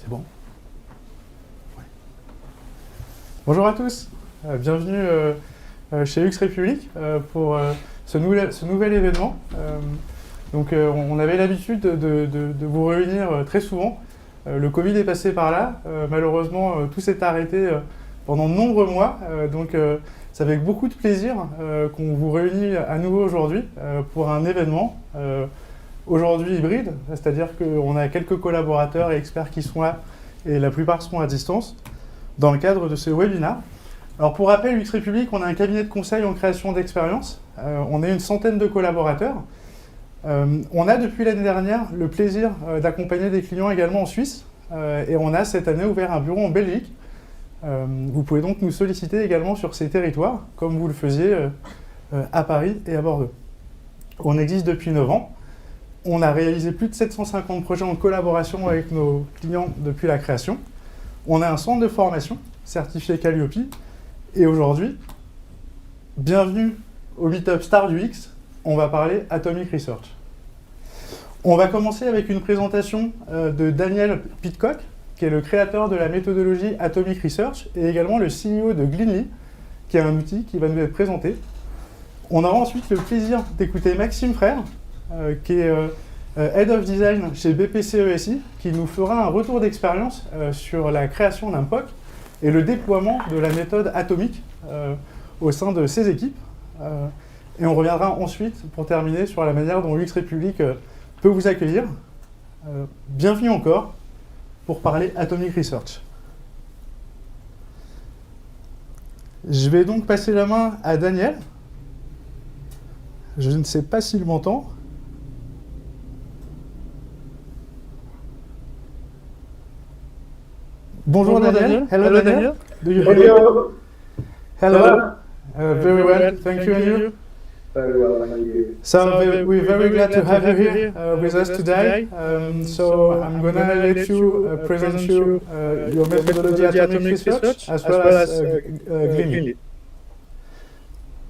Bon. Ouais. Bonjour à tous, bienvenue chez Lux République pour ce nouvel événement. On avait l'habitude de vous réunir très souvent. Le Covid est passé par là. Malheureusement, tout s'est arrêté pendant de nombreux mois. C'est avec beaucoup de plaisir qu'on vous réunit à nouveau aujourd'hui pour un événement aujourd'hui hybride, c'est-à-dire qu'on a quelques collaborateurs et experts qui sont là et la plupart sont à distance dans le cadre de ce webinaire. Alors pour rappel, Lux République, on a un cabinet de conseil en création d'expériences. On est une centaine de collaborateurs. On a depuis l'année dernière le plaisir d'accompagner des clients également en Suisse et on a cette année ouvert un bureau en Belgique. Vous pouvez donc nous solliciter également sur ces territoires comme vous le faisiez à Paris et à Bordeaux. On existe depuis 9 ans. On a réalisé plus de 750 projets en collaboration avec nos clients depuis la création. On a un centre de formation certifié Calliope. Et aujourd'hui, bienvenue au Meetup Star du X. On va parler Atomic Research. On va commencer avec une présentation de Daniel Pitcock, qui est le créateur de la méthodologie Atomic Research et également le CEO de Gleanly, qui est un outil qui va nous être présenté. On aura ensuite le plaisir d'écouter Maxime Frère, qui est Head of Design chez BPCE-SI, qui nous fera un retour d'expérience sur la création d'un POC et le déploiement de la méthode atomique au sein de ses équipes. Et on reviendra ensuite, pour terminer, sur la manière dont Lux République peut vous accueillir. Bienvenue encore pour parler Atomic Research. Je vais donc passer la main à Daniel. Je ne sais pas s'il m'entend. Bonjour Daniel. Hello Daniel. Do you hear me? Hello. Very well. Thank you. And you? Very well, thank you. So we're very glad to have you here with us today. So I'm going to let you present you your methodology Atomic Research as well as Gleanly.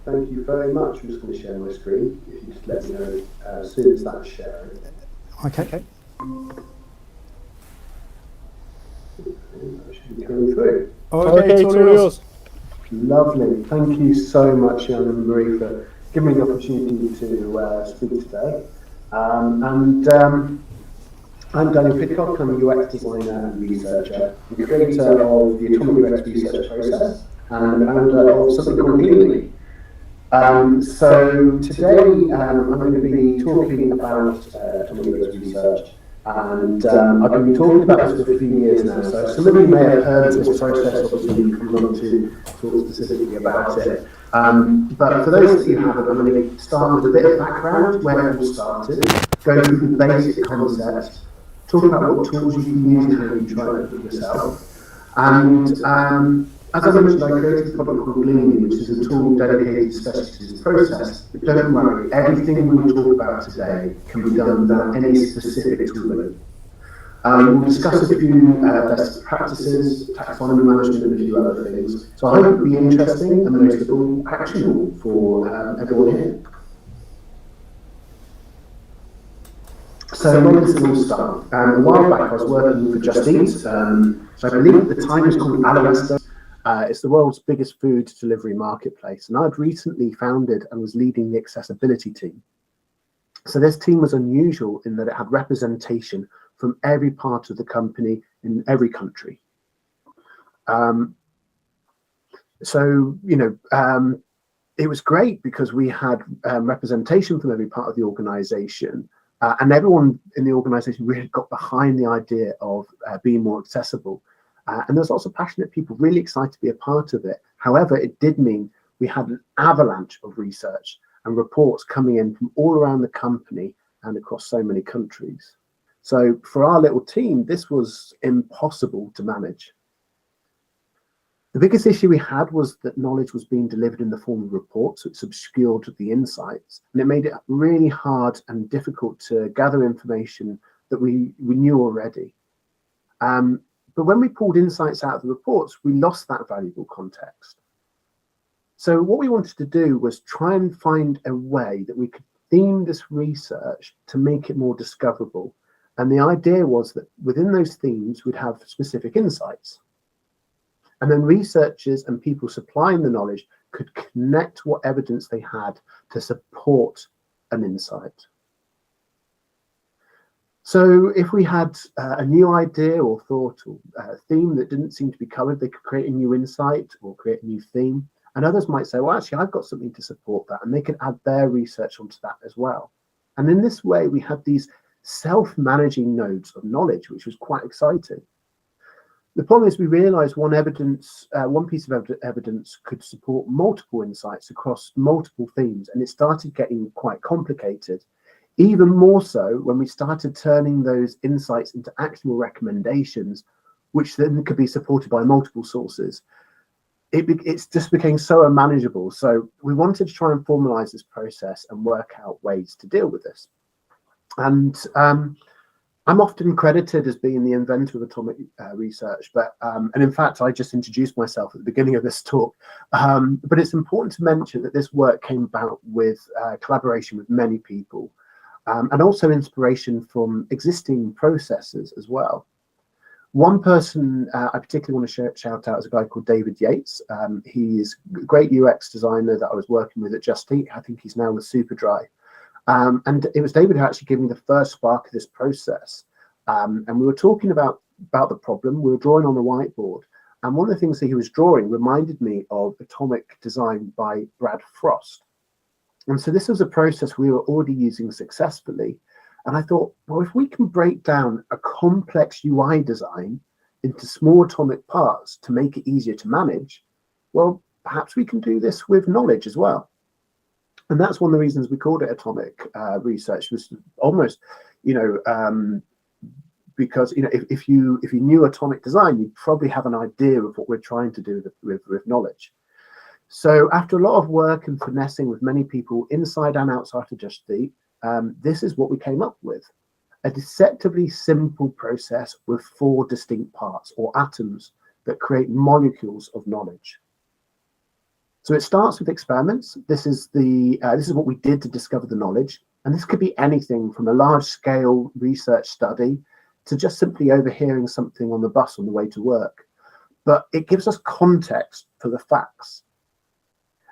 Thank you very much. I'm just going to share my screen. If you just let me know as soon as that's sharing. Okay. That should be coming through. Okay, it's all yours. Lovely. Thank you so much, Jan and Marie, for giving me the opportunity to speak today. I'm Daniel Pitcock. I'm a UX designer and researcher, the creator of the Atomic UX research process, and the founder of something called Gleanly. So today I'm going to be talking about Atomic UX research. And I've been talking about this for a few years now, so some of you may have heard of this process, obviously we come on to talk specifically about it. But for those that you haven't, I'm going to start with a bit of background, where it all started, go through the basic concepts, talk about what tools you can use and how you try it for yourself. And as I mentioned, I created a product called Gleanly, which is a tool dedicated especially to this process. But don't worry, everything we will talk about today can be done without any specific tooling. We'll discuss a few best practices, taxonomy management, and a few other things. So I hope it'll be interesting and most of all actionable for everyone here. So when did it all start? A while back I was working for Just Eat, so I believe at the time it was called Aloresta. It's the world's biggest food delivery marketplace, and I'd recently founded and was leading the accessibility team. So this team was unusual in that it had representation from every part of the company in every country. It was great because we had representation from every part of the organization, and everyone in the organization really got behind the idea of being more accessible. And there's lots of passionate people really excited to be a part of it. However, it did mean we had an avalanche of research and reports coming in from all around the company and across so many countries. So for our little team, this was impossible to manage. The biggest issue we had was that knowledge was being delivered in the form of reports, which obscured the insights, and it made it really hard and difficult to gather information that we knew already. But when we pulled insights out of the reports, we lost that valuable context. So what we wanted to do was try and find a way that we could theme this research to make it more discoverable And the idea was that within those themes, we'd have specific insights. And then researchers and people supplying the knowledge could connect what evidence they had to support an insight. So if we had a new idea or thought or theme that didn't seem to be covered, they could create a new insight or create a new theme. And others might say, well, actually, I've got something to support that. And they could add their research onto that as well. And in this way, we had these self-managing nodes of knowledge, which was quite exciting. The problem is we realized one piece of evidence could support multiple insights across multiple themes, and it started getting quite complicated. Even more so when we started turning those insights into actionable recommendations, which then could be supported by multiple sources. It just became so unmanageable. So we wanted to try and formalize this process and work out ways to deal with this. And I'm often credited as being the inventor of atomic research, and in fact, I just introduced myself at the beginning of this talk. But it's important to mention that this work came about with collaboration with many people, and also inspiration from existing processes as well. One person I particularly want to shout out is a guy called David Yates. He's a great UX designer that I was working with at Just Eat. I think he's now with Superdry. And it was David who actually gave me the first spark of this process. And we were talking about the problem. We were drawing on the whiteboard. And one of the things that he was drawing reminded me of Atomic Design by Brad Frost. And so this was a process we were already using successfully. And I thought, well, if we can break down a complex UI design into small atomic parts to make it easier to manage, well, perhaps we can do this with knowledge as well. And that's one of the reasons we called it atomic research, was almost, because if you knew atomic design, you'd probably have an idea of what we're trying to do with knowledge. So after a lot of work and finessing with many people inside and outside of Just Eat, this is what we came up with: a deceptively simple process with 4 distinct parts or atoms that create molecules of knowledge. So it starts with experiments. This is what we did to discover the knowledge. And this could be anything from a large-scale research study to just simply overhearing something on the bus on the way to work. But it gives us context for the facts.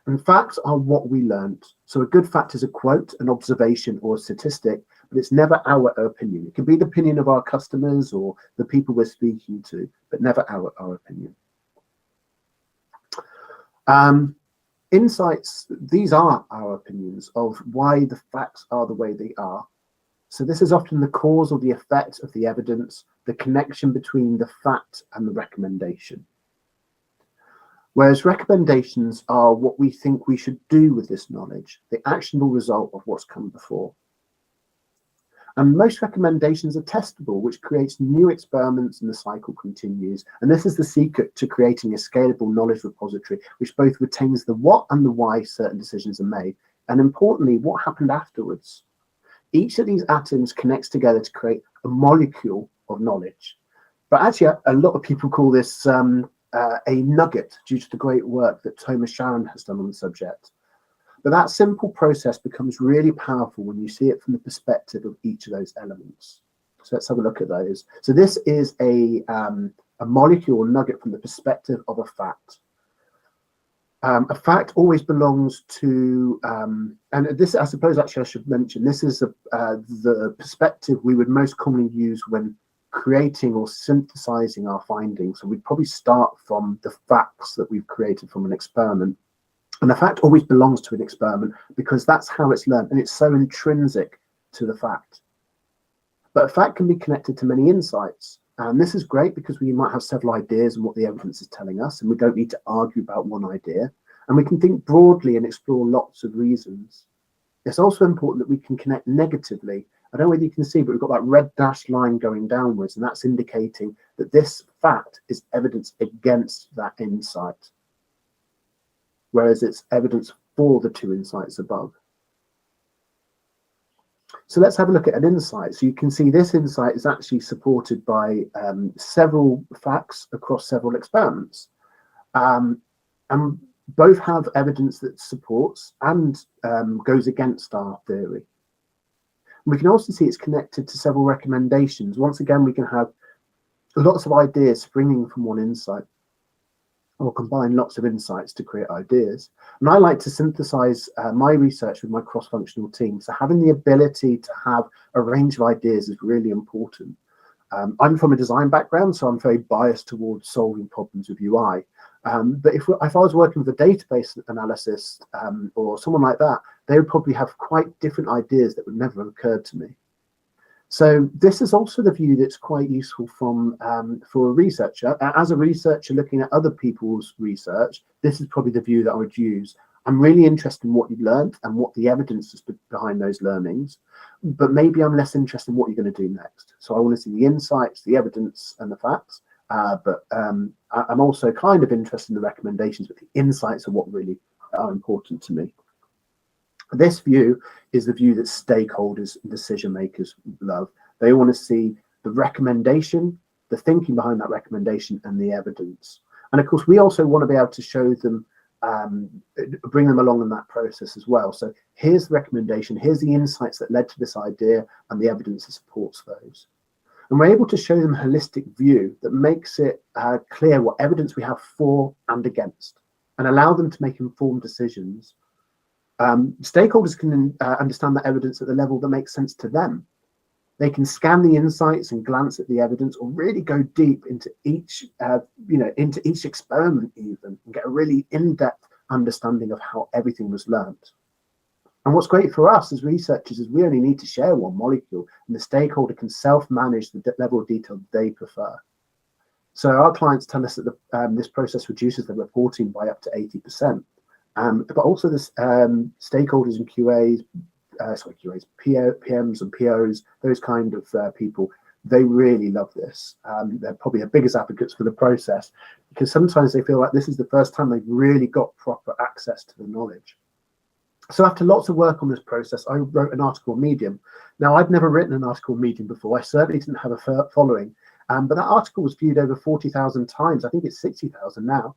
And facts are what we learned. So a good fact is a quote, an observation, or a statistic, but it's never our opinion. It can be the opinion of our customers or the people we're speaking to, but never our opinion. Insights, these are our opinions of why the facts are the way they are. So this is often the cause or the effect of the evidence, the connection between the fact and the recommendation. Whereas recommendations are what we think we should do with this knowledge, the actionable result of what's come before. And most recommendations are testable, which creates new experiments and the cycle continues. And this is the secret to creating a scalable knowledge repository, which both retains the what and the why certain decisions are made. And importantly, what happened afterwards. Each of these atoms connects together to create a molecule of knowledge. But actually, a lot of people call this a nugget due to the great work that Thomas Sharon has done on the subject. But that simple process becomes really powerful when you see it from the perspective of each of those elements. So let's have a look at those. So this is a molecule or nugget from the perspective of a fact. A fact always belongs to, and this, I suppose, actually, I should mention, this is the perspective we would most commonly use when creating or synthesizing our findings. So we'd probably start from the facts that we've created from an experiment. And the fact always belongs to an experiment because that's how it's learned, and it's so intrinsic to the fact. But a fact can be connected to many insights. And this is great because we might have several ideas on what the evidence is telling us, and we don't need to argue about one idea. And we can think broadly and explore lots of reasons. It's also important that we can connect negatively. I don't know whether you can see, but we've got that red dashed line going downwards, and that's indicating that this fact is evidence against that insight, whereas it's evidence for the 2 insights above. So let's have a look at an insight. So you can see this insight is actually supported by several facts across several experiments. And both have evidence that supports and goes against our theory. We can also see it's connected to several recommendations. Once again, we can have lots of ideas springing from one insight, or combine lots of insights to create ideas. And I like to synthesize my research with my cross-functional team. So having the ability to have a range of ideas is really important. I'm from a design background, so I'm very biased towards solving problems with UI. But if I was working with a database analyst or someone like that, they would probably have quite different ideas that would never have occurred to me. So this is also the view that's quite useful from for a researcher. As a researcher looking at other people's research, this is probably the view that I would use. I'm really interested in what you've learned and what the evidence is behind those learnings, but maybe I'm less interested in what you're going to do next. So I want to see the insights, the evidence and the facts, but I'm also kind of interested in the recommendations, but the insights are what really are important to me. This view is the view that stakeholders and decision makers love. They want to see the recommendation, the thinking behind that recommendation, and the evidence. And of course, we also want to be able to show them, bring them along in that process as well. So here's the recommendation, here's the insights that led to this idea, and the evidence that supports those. And we're able to show them a holistic view that makes it clear what evidence we have for and against, and allow them to make informed decisions. Stakeholders can understand that evidence at the level that makes sense to them. They can scan the insights and glance at the evidence, or really go deep into each, into each experiment even, and get a really in-depth understanding of how everything was learned. And what's great for us as researchers is we only need to share one molecule, and the stakeholder can self-manage the level of detail they prefer. So our clients tell us that this process reduces their reporting by up to 80%. But also the stakeholders and QAs, PMs and POs, those kind of people, they really love this. They're probably the biggest advocates for the process, because sometimes they feel like this is the first time they've really got proper access to the knowledge. So after lots of work on this process, I wrote an article on Medium. Now, I'd never written an article on Medium before. I certainly didn't have a following, but that article was viewed over 40,000 times. I think it's 60,000 now.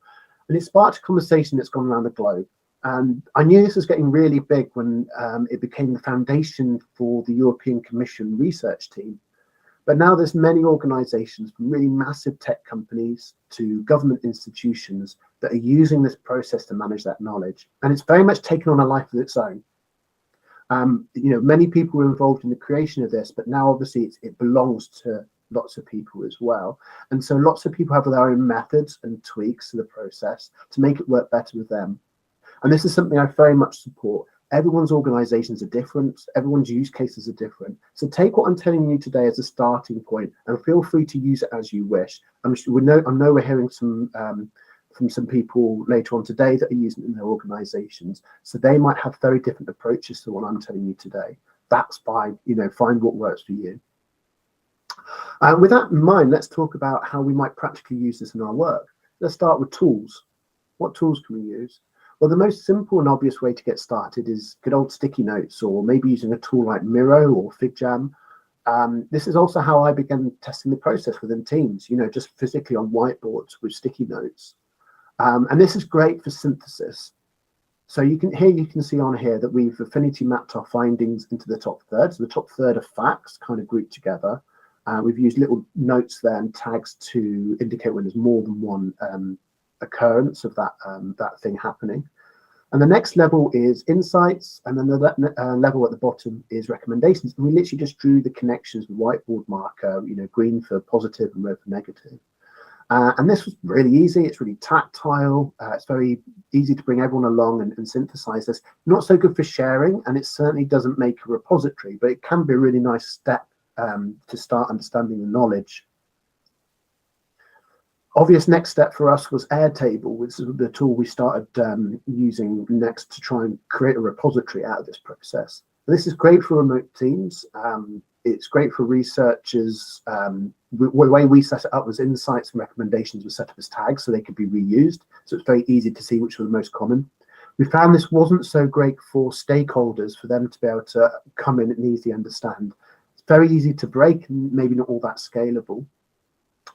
And it sparked a conversation that's gone around the globe. And I knew this was getting really big when it became the foundation for the European Commission research team. But now there's many organizations, from really massive tech companies to government institutions, that are using this process to manage that knowledge. And it's very much taken on a life of its own. Many people were involved in the creation of this, but now obviously it belongs to lots of people as well. And so lots of people have their own methods and tweaks to the process to make it work better with them. And this is something I very much support. Everyone's organizations are different. Everyone's use cases are different. So take what I'm telling you today as a starting point, and feel free to use it as you wish. I know we're hearing some from some people later on today that are using it in their organizations. So they might have very different approaches to what I'm telling you today. That's fine. Find what works for you. With that in mind, let's talk about how we might practically use this in our work. Let's start with tools. What tools can we use? Well, the most simple and obvious way to get started is good old sticky notes, or maybe using a tool like Miro or FigJam. This is also how I began testing the process within teams, just physically on whiteboards with sticky notes. And this is great for synthesis. So you can see on here that we've affinity mapped our findings into the top third. So the top third of facts kind of grouped together. We've used little notes there and tags to indicate when there's more than one occurrence of that thing happening. And the next level is insights, and then the level at the bottom is recommendations. And we literally just drew the connections with whiteboard marker, green for positive and red for negative. And this was really easy. It's really tactile. It's very easy to bring everyone along and synthesize this. Not so good for sharing, and it certainly doesn't make a repository, but it can be a really nice step to start understanding the knowledge. Obvious next step for us was Airtable, which is the tool we started using next to try and create a repository out of this process. This is great for remote teams. It's great for researchers. The way we set it up was insights and recommendations were set up as tags, so they could be reused. So it's very easy to see which were the most common. We found this wasn't so great for stakeholders, for them to be able to come in and easily understand. It's very easy to break and maybe not all that scalable.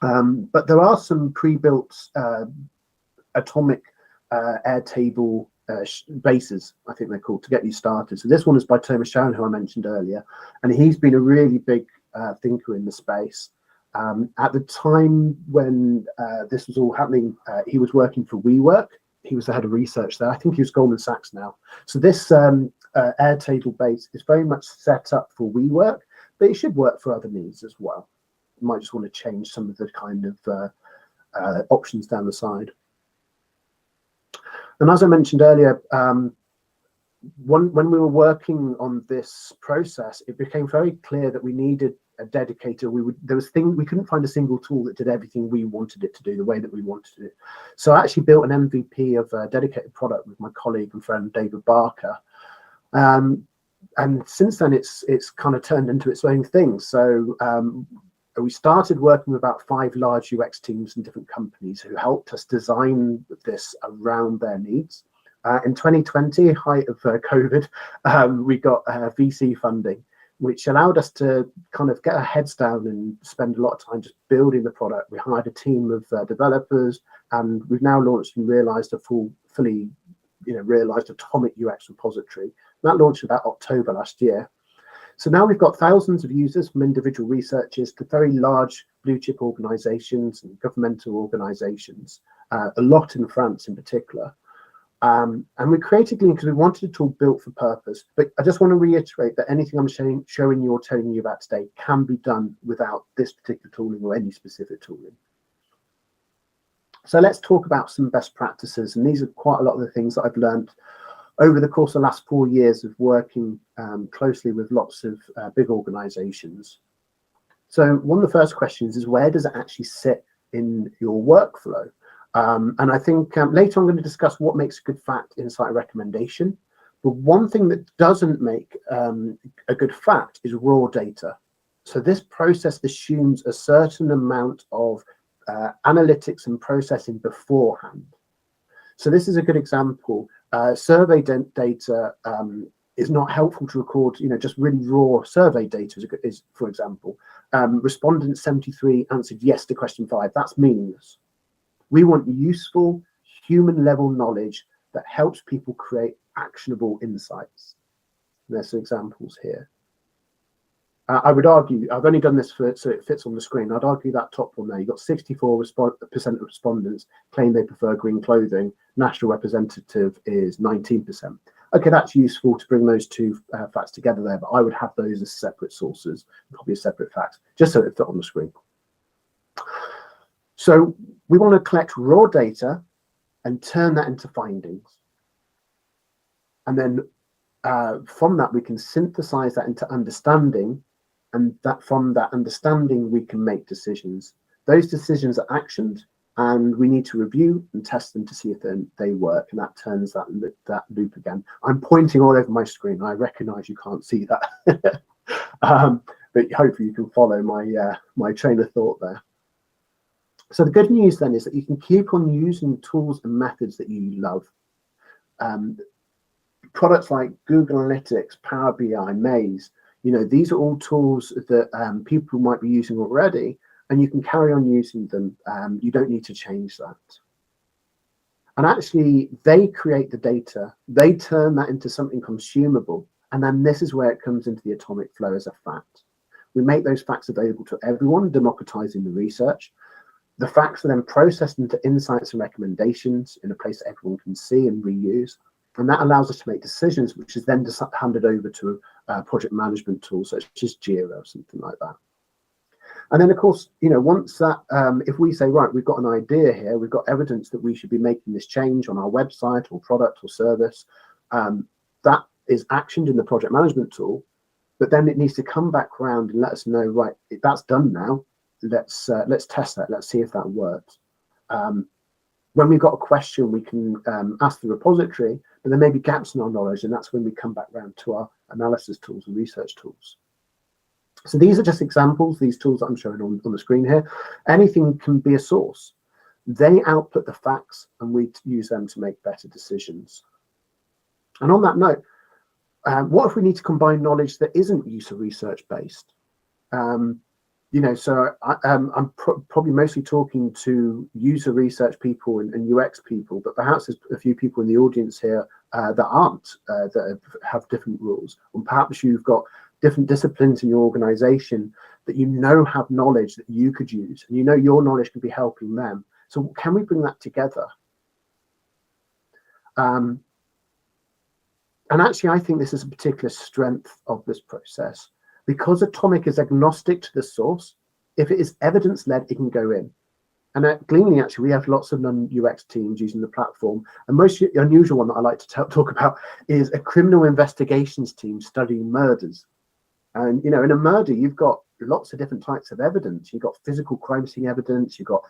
But there are some pre-built atomic Airtable bases, I think they're called, to get you started. So this one is by Thomas Sharon, who I mentioned earlier, and he's been a really big thinker in the space. At the time when this was all happening, he was working for WeWork. He was the head of research there. I think he was Goldman Sachs now. So this Airtable base is very much set up for WeWork, but it should work for other needs as well. You might just want to change some of the kind of options down the side. And as I mentioned earlier, when we were working on this process, it became very clear that we needed a dedicator. We couldn't find a single tool that did everything we wanted it to do the way that we wanted it. So I actually built an MVP of a dedicated product with my colleague and friend David Barker. And since then, it's kind of turned into its own thing. So we started working with about 5 large UX teams in different companies who helped us design this around their needs. In 2020, height of COVID, we got VC funding, which allowed us to kind of get our heads down and spend a lot of time just building the product. We hired a team of developers, and we've now launched and realized a fully realized atomic UX repository. That launched about October last year. So now we've got thousands of users, from individual researchers to very large blue chip organizations and governmental organizations, a lot in France in particular. And we created Glean because we wanted a tool built for purpose. But I just want to reiterate that anything I'm showing you or telling you about today can be done without this particular tooling or any specific tooling. So let's talk about some best practices. And these are quite a lot of the things that I've learned over the course of the last 4 years of working closely with lots of big organizations. So one of the first questions is, where does it actually sit in your workflow? And I think later I'm going to discuss what makes a good fact, insight, recommendation. But one thing that doesn't make a good fact is raw data. So this process assumes a certain amount of analytics and processing beforehand. So this is a good example. Survey data is not helpful to record, just really raw survey data is, for example. Respondent 73 answered yes to question 5. That's meaningless. We want useful human level knowledge that helps people create actionable insights. And there's some examples here. I would argue, I've only done this so it fits on the screen. I'd argue that top one there, you've got 64% of respondents claim they prefer green clothing. National representative is 19%. Okay, that's useful to bring those two facts together there, but I would have those as separate sources, probably as separate facts, just so it fit on the screen. So we want to collect raw data and turn that into findings. And then from that, we can synthesize that into understanding. And that from that understanding, we can make decisions. Those decisions are actioned, and we need to review and test them to see if they work. And that turns that loop again. I'm pointing all over my screen. I recognize you can't see that. But hopefully you can follow my train of thought there. So the good news then is that you can keep on using tools and methods that you love. Products like Google Analytics, Power BI, Maze, these are all tools that people might be using already, and you can carry on using them. You don't need to change that. And actually, they create the data. They turn that into something consumable. And then this is where it comes into the atomic flow as a fact. We make those facts available to everyone, democratizing the research. The facts are then processed into insights and recommendations in a place that everyone can see and reuse. And that allows us to make decisions, which is then just handed over to a project management tool, such as Jira or something like that. And then, of course, once that, if we say, right, we've got an idea here, we've got evidence that we should be making this change on our website or product or service, that is actioned in the project management tool, but then it needs to come back around and let us know, right, that's done now. Let's test that. Let's see if that works. When we've got a question, we can ask the repository, but there may be gaps in our knowledge, and that's when we come back around to our analysis tools and research tools. So these are just examples, these tools that I'm showing on the screen here. Anything can be a source. They output the facts, and we use them to make better decisions. And on that note, what if we need to combine knowledge that isn't user research based? So I'm probably mostly talking to user research people and UX people, but perhaps there's a few people in the audience here that aren't, that have different rules. And perhaps you've got different disciplines in your organization that have knowledge that you could use, and your knowledge can be helping them. So can we bring that together? And actually, I think this is a particular strength of this process. Because Atomic is agnostic to the source, if it is evidence-led, it can go in. And at Gleanly, actually, we have lots of non-UX teams using the platform. And most unusual one that I like to talk about is a criminal investigations team studying murders. And, in a murder, you've got lots of different types of evidence. You've got physical crime scene evidence. You've got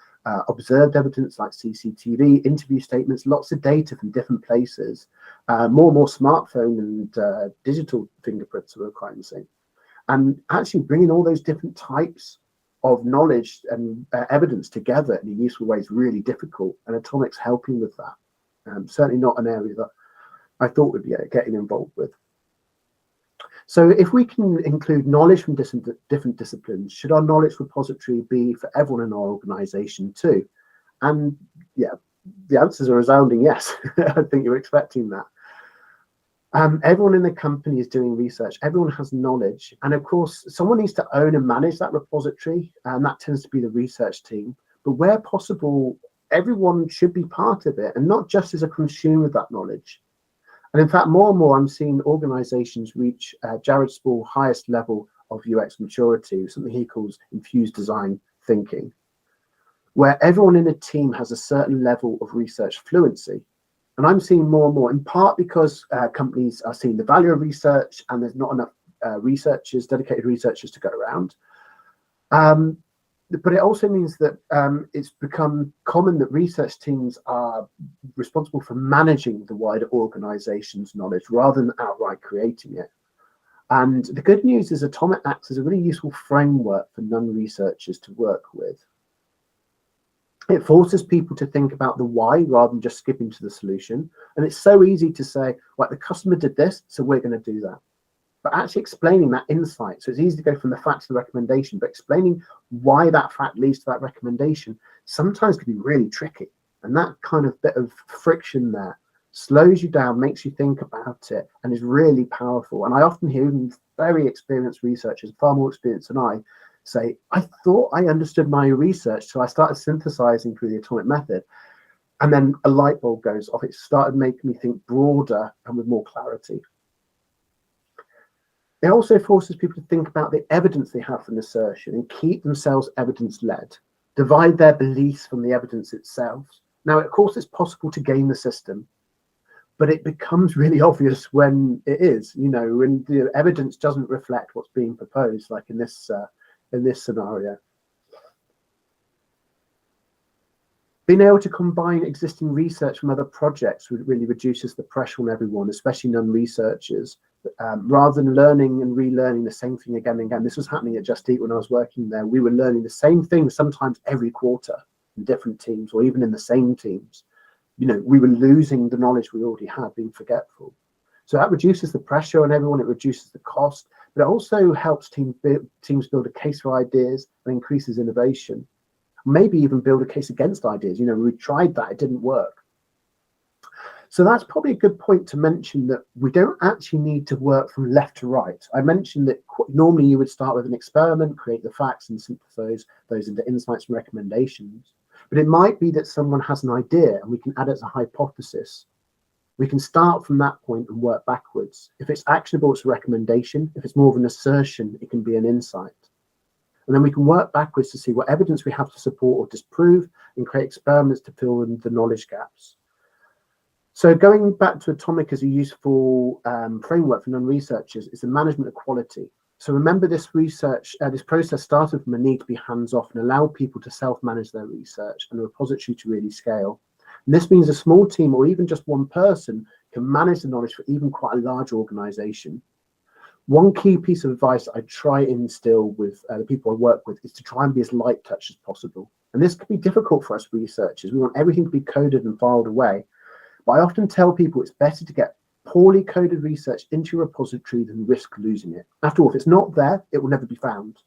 observed evidence like CCTV, interview statements, lots of data from different places, more and more smartphone and digital fingerprints of a crime scene. And actually bringing all those different types of knowledge and evidence together in a useful way is really difficult. And Atomic's helping with that. Certainly not an area that I thought we'd be getting involved with. So if we can include knowledge from different disciplines, should our knowledge repository be for everyone in our organization too? And yeah, the answers are a resounding yes. I think you're expecting that. Everyone in the company is doing research. Everyone has knowledge. And of course, someone needs to own and manage that repository. And that tends to be the research team. But where possible, everyone should be part of it, and not just as a consumer of that knowledge. And in fact, more and more, I'm seeing organizations reach Jared Spall's highest level of UX maturity, something he calls infused design thinking, where everyone in a team has a certain level of research fluency. And I'm seeing more and more, in part because companies are seeing the value of research and there's not enough dedicated researchers to go around. But it also means that it's become common that research teams are responsible for managing the wider organization's knowledge rather than outright creating it. And the good news is Atomic acts as a really useful framework for non-researchers to work with. It forces people to think about the why rather than just skipping to the solution. And it's so easy to say, right, the customer did this, so we're going to do that. But actually explaining that insight, so it's easy to go from the fact to the recommendation, but explaining why that fact leads to that recommendation sometimes can be really tricky. And that kind of bit of friction there slows you down, makes you think about it, and is really powerful. And I often hear even very experienced researchers, far more experienced than I, say, I thought I understood my research, so I started synthesizing through the Atomic method. And then a light bulb goes off. It started making me think broader and with more clarity. It also forces people to think about the evidence they have for an assertion and keep themselves evidence-led, divide their beliefs from the evidence itself. Now, of course, it's possible to game the system, but it becomes really obvious when it is, when the evidence doesn't reflect what's being proposed, like in this scenario. Being able to combine existing research from other projects really reduces the pressure on everyone, especially non-researchers, rather than learning and relearning the same thing again and again. This was happening at Just Eat when I was working there. We were learning the same thing sometimes every quarter in different teams or even in the same teams. We were losing the knowledge we already had, being forgetful. So that reduces the pressure on everyone. It reduces the cost, but it also helps teams build a case for ideas and increases innovation. Maybe even build a case against ideas. We tried that, it didn't work. So that's probably a good point to mention, that we don't actually need to work from left to right. I mentioned that normally you would start with an experiment, create the facts and synthesize those into insights and recommendations. But it might be that someone has an idea and we can add it as a hypothesis. We can start from that point and work backwards. If it's actionable, it's a recommendation. If it's more of an assertion, it can be an insight. And then we can work backwards to see what evidence we have to support or disprove and create experiments to fill in the knowledge gaps. So going back to Atomic as a useful framework for non-researchers is the management of quality. So remember, this process started from a need to be hands-off and allow people to self-manage their research and the repository to really scale. And this means a small team or even just one person can manage the knowledge for even quite a large organization. One key piece of advice I try and instill with the people I work with is to try and be as light touch as possible. And this can be difficult for us researchers. We want everything to be coded and filed away. But I often tell people it's better to get poorly coded research into your repository than risk losing it. After all, if it's not there, it will never be found.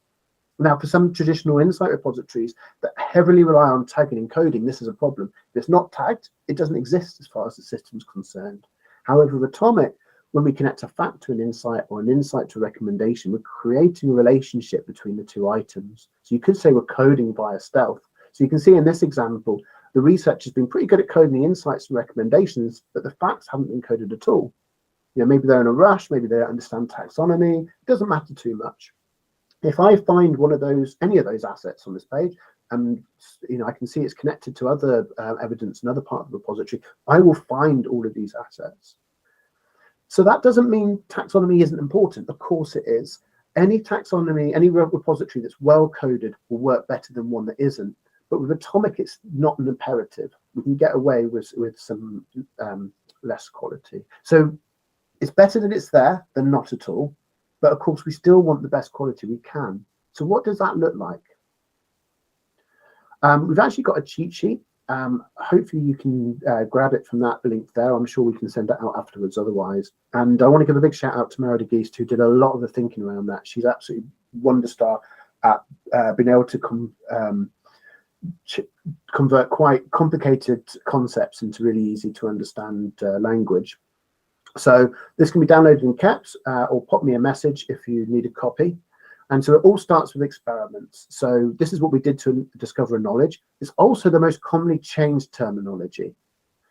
Now, for some traditional insight repositories that heavily rely on tagging and coding, this is a problem. If it's not tagged, it doesn't exist as far as the system's concerned. However, with Atomic, when we connect a fact to an insight or an insight to a recommendation, we're creating a relationship between the two items. So you could say we're coding via stealth. So you can see in this example, the research has been pretty good at coding the insights and recommendations, but the facts haven't been coded at all. You know, maybe they're in a rush, maybe they don't understand taxonomy. It doesn't matter too much. If I find one of those, any of those assets on this page, and I can see it's connected to other evidence in other part of the repository, I will find all of these assets. So that doesn't mean taxonomy isn't important. Of course it is. Any taxonomy, any repository that's well coded will work better than one that isn't. But with Atomic, it's not an imperative. We can get away with some less quality. So it's better that it's there than not at all. But of course, we still want the best quality we can. So what does that look like? We've actually got a cheat sheet. Hopefully you can grab it from that link there. I'm sure we can send it out afterwards otherwise. And I want to give a big shout out to Mary de Geest, who did a lot of the thinking around that. She's absolutely wonder star at being able to convert quite complicated concepts into really easy to understand language. So this can be downloaded and kept, or pop me a message if you need a copy. And so it all starts with experiments. So this is what we did to discover a knowledge. It's also the most commonly changed terminology.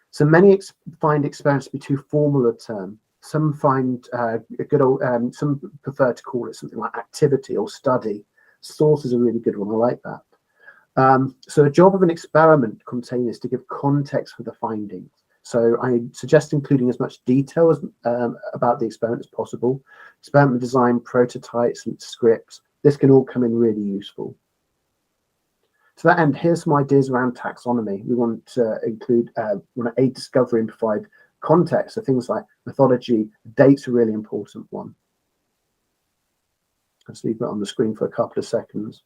So many find experiments to be too formal a term. Some find some prefer to call it something like activity or study. Source is a really good one. I like that. So the job of an experiment container is to give context for the findings. So I suggest including as much detail as, about the experiment as possible. Experiment design, prototypes, and scripts. This can all come in really useful. To that end, here's some ideas around taxonomy. We want to include, want to aid discovery and provide context. So things like methodology, date's a really important one. Let's leave that on the screen for a couple of seconds.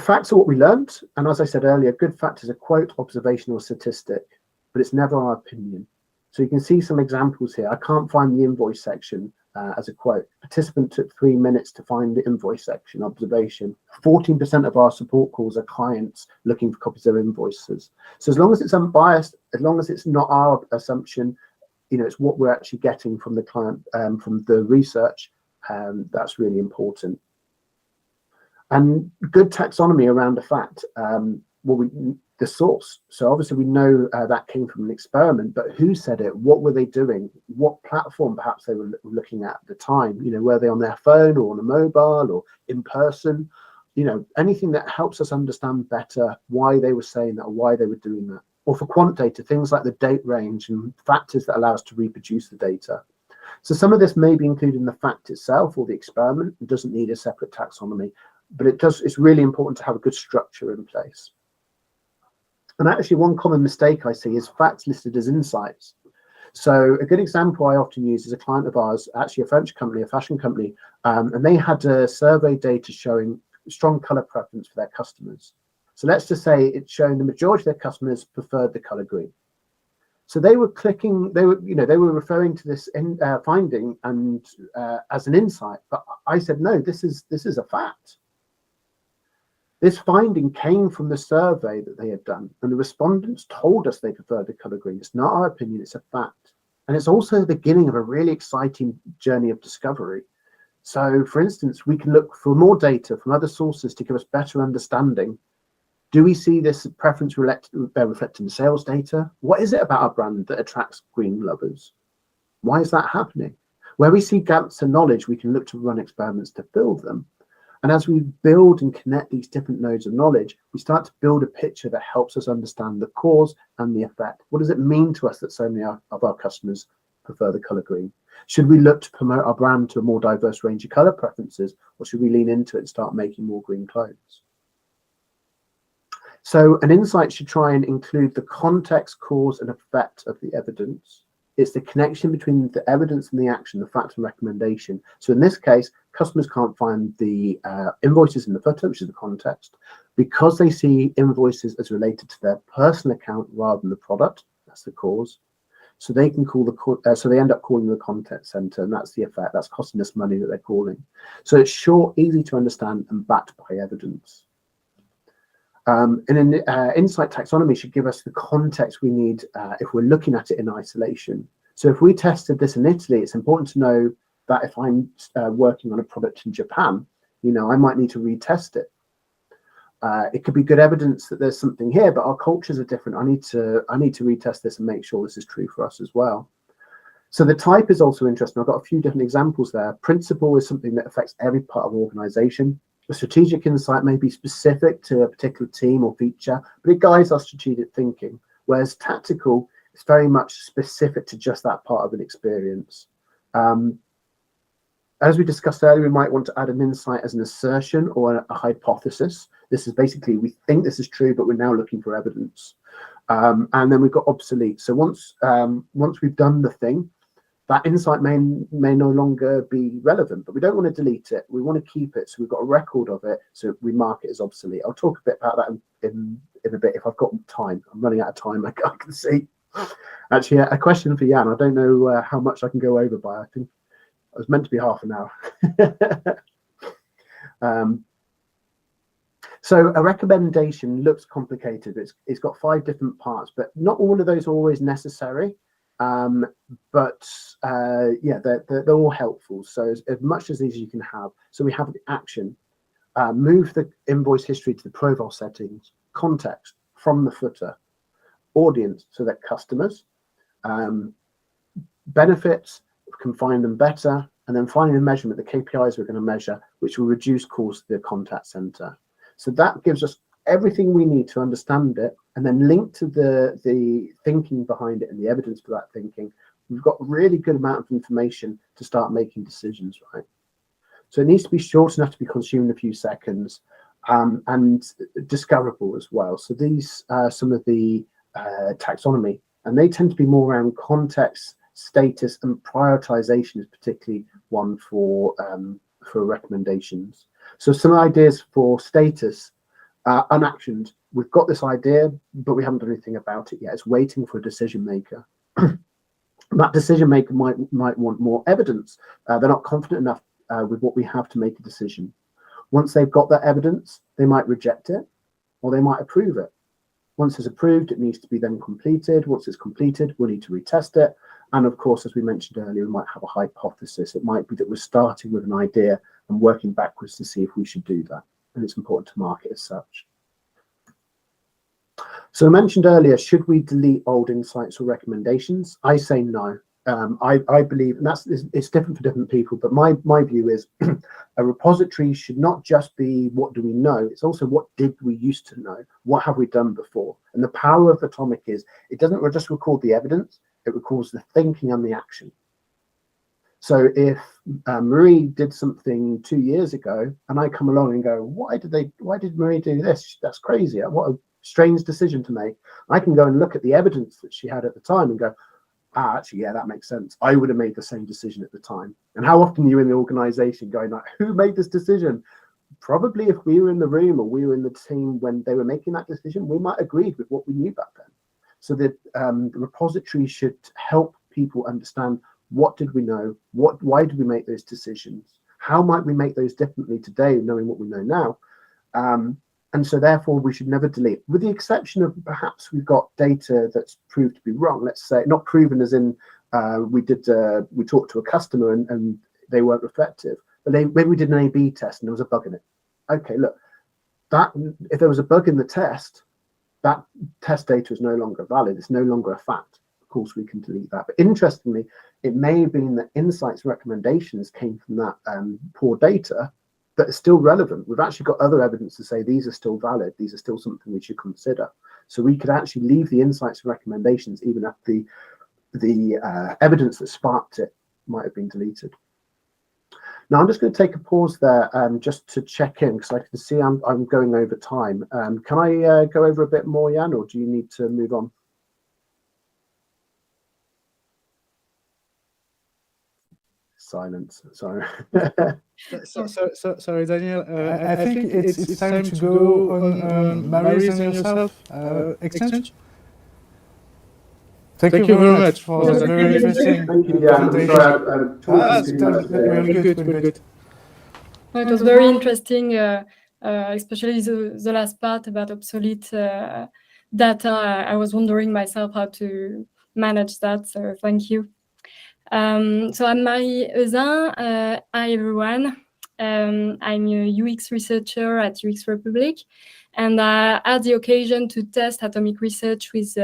Facts are what we learned, and as I said earlier, good fact is a quote, observation, or statistic, but it's never our opinion. So you can see some examples here. I can't find the invoice section as a quote. Participant took 3 minutes to find the invoice section. Observation: 14% of our support calls are clients looking for copies of their invoices. So as long as it's unbiased, as long as it's not our assumption, it's what we're actually getting from the client, from the research. That's really important. And good taxonomy around a fact, the source. So obviously we know that came from an experiment, but who said it? What were they doing? What platform perhaps they were looking at the time? Were they on their phone or on a mobile or in person? Anything that helps us understand better why they were saying that or why they were doing that. Or for quant data, things like the date range and factors that allow us to reproduce the data. So some of this may be included in the fact itself or the experiment. It doesn't need a separate taxonomy. But it's really important to have a good structure in place. And actually, one common mistake I see is facts listed as insights. So a good example I often use is a client of ours, actually a French company, a fashion company, and they had survey data showing strong color preference for their customers. So let's just say it's showing the majority of their customers preferred the color green. So they were referring to this finding and as an insight, but I said, no, this is a fact. This finding came from the survey that they had done, and the respondents told us they preferred the color green. It's not our opinion, it's a fact. And it's also the beginning of a really exciting journey of discovery. So, for instance, we can look for more data from other sources to give us better understanding. Do we see this preference reflected in sales data? What is it about our brand that attracts green lovers? Why is that happening? Where we see gaps in knowledge, we can look to run experiments to fill them. And as we build and connect these different nodes of knowledge, we start to build a picture that helps us understand the cause and the effect. What does it mean to us that so many of our customers prefer the color green? Should we look to promote our brand to a more diverse range of color preferences, or should we lean into it and start making more green clothes? So an insight should try and include the context, cause, and effect of the evidence. It's the connection between the evidence and the action, the fact and recommendation. So in this case, customers can't find the invoices in the footer, which is the context, because they see invoices as related to their personal account rather than the product. That's the cause. So they can call so they end up calling the content center, and that's the effect. That's costing us money that they're calling. So it's short, easy to understand, and backed by evidence. And an insight taxonomy should give us the context we need if we're looking at it in isolation. So if we tested this in Italy, it's important to know that if I'm working on a product in Japan, I might need to retest it. It could be good evidence that there's something here, but our cultures are different. I need to retest this and make sure this is true for us as well. So the type is also interesting. I've got a few different examples there. Principle is something that affects every part of the organization. A strategic insight may be specific to a particular team or feature, but it guides our strategic thinking. Whereas tactical is very much specific to just that part of an experience. As we discussed earlier, we might want to add an insight as an assertion or a hypothesis. This is basically, we think this is true, but we're now looking for evidence. And then we've got obsolete. So once we've done the thing, that insight may no longer be relevant, but we don't want to delete it. We want to keep it. So we've got a record of it. So we mark it as obsolete. I'll talk a bit about that in a bit if I've got time. I'm running out of time, I can see. Actually, a question for Jan. I don't know how much I can go over by. I think it was meant to be half an hour. So a recommendation looks complicated. It's got 5 different parts, but not all of those are always necessary. But yeah, they're all helpful. So as much as these you can have. So we have the action, move the invoice history to the profile settings, context from the footer, audience, so that customers, benefits, can find them better, and then finally the measurement, the KPIs we're going to measure, which will reduce calls to the contact center. So that gives us everything we need to understand it, and then link to the thinking behind it and the evidence for that thinking. We've got a really good amount of information to start making decisions, right? So it needs to be short enough to be consumed in a few seconds, and discoverable as well. So these are some of the taxonomy, and they tend to be more around context, status, and prioritization is particularly one for recommendations. So some ideas for status, unactioned. We've got this idea, but we haven't done anything about it yet. It's waiting for a decision maker. That decision maker might want more evidence. They're not confident enough with what we have to make a decision. Once they've got that evidence, they might reject it, or they might approve it. Once it's approved, it needs to be then completed. Once it's completed, we'll need to retest it. And of course, as we mentioned earlier, we might have a hypothesis. It might be that we're starting with an idea and working backwards to see if we should do that. And it's important to mark it as such. So I mentioned earlier, should we delete old insights or recommendations? I say no. I believe, and it's different for different people, but my view is a repository should not just be what do we know, it's also what did we used to know, what have we done before. And the power of Atomic is it doesn't just record the evidence, it records the thinking and the action. So if Marie did something 2 years ago and I come along and go, why did Marie do this? That's crazy. What a strange decision to make. I can go and look at the evidence that she had at the time and go, actually, yeah, that makes sense. I would have made the same decision at the time. And how often are you in the organization going like, who made this decision? Probably if we were in the room or we were in the team when they were making that decision, we might agree with what we knew back then. So the repository should help people understand what did we know, why did we make those decisions, how might we make those differently today, knowing what we know now. And so therefore we should never delete, with the exception of perhaps we've got data that's proved to be wrong. Let's say not proven as in we talked to a customer and they weren't reflective, but maybe we did an A/B test and there was a bug in it. Okay, look, that if there was a bug in the test, that test data is no longer valid. It's no longer a fact. Of course, we can delete that. But interestingly, it may have been that insights recommendations came from that poor data that is still relevant. We've actually got other evidence to say these are still valid. These are still something we should consider. So we could actually leave the insights and recommendations even if the evidence that sparked it might have been deleted. Now I'm just going to take a pause there just to check in because I can see I'm going over time. Can I go over a bit more, Jan, or do you need to move on? Silence. Sorry. Sorry, Daniel. I think it's time to go on Marie's and yourself exchange. Thank you very much for that very interesting Thank you. presentation. Good. No, it was very interesting, especially the last part about obsolete data. I was wondering myself how to manage that, so thank you. So I'm Marie-Eusin. Hi, everyone. I'm a UX researcher at UX Republic, and I had the occasion to test atomic research with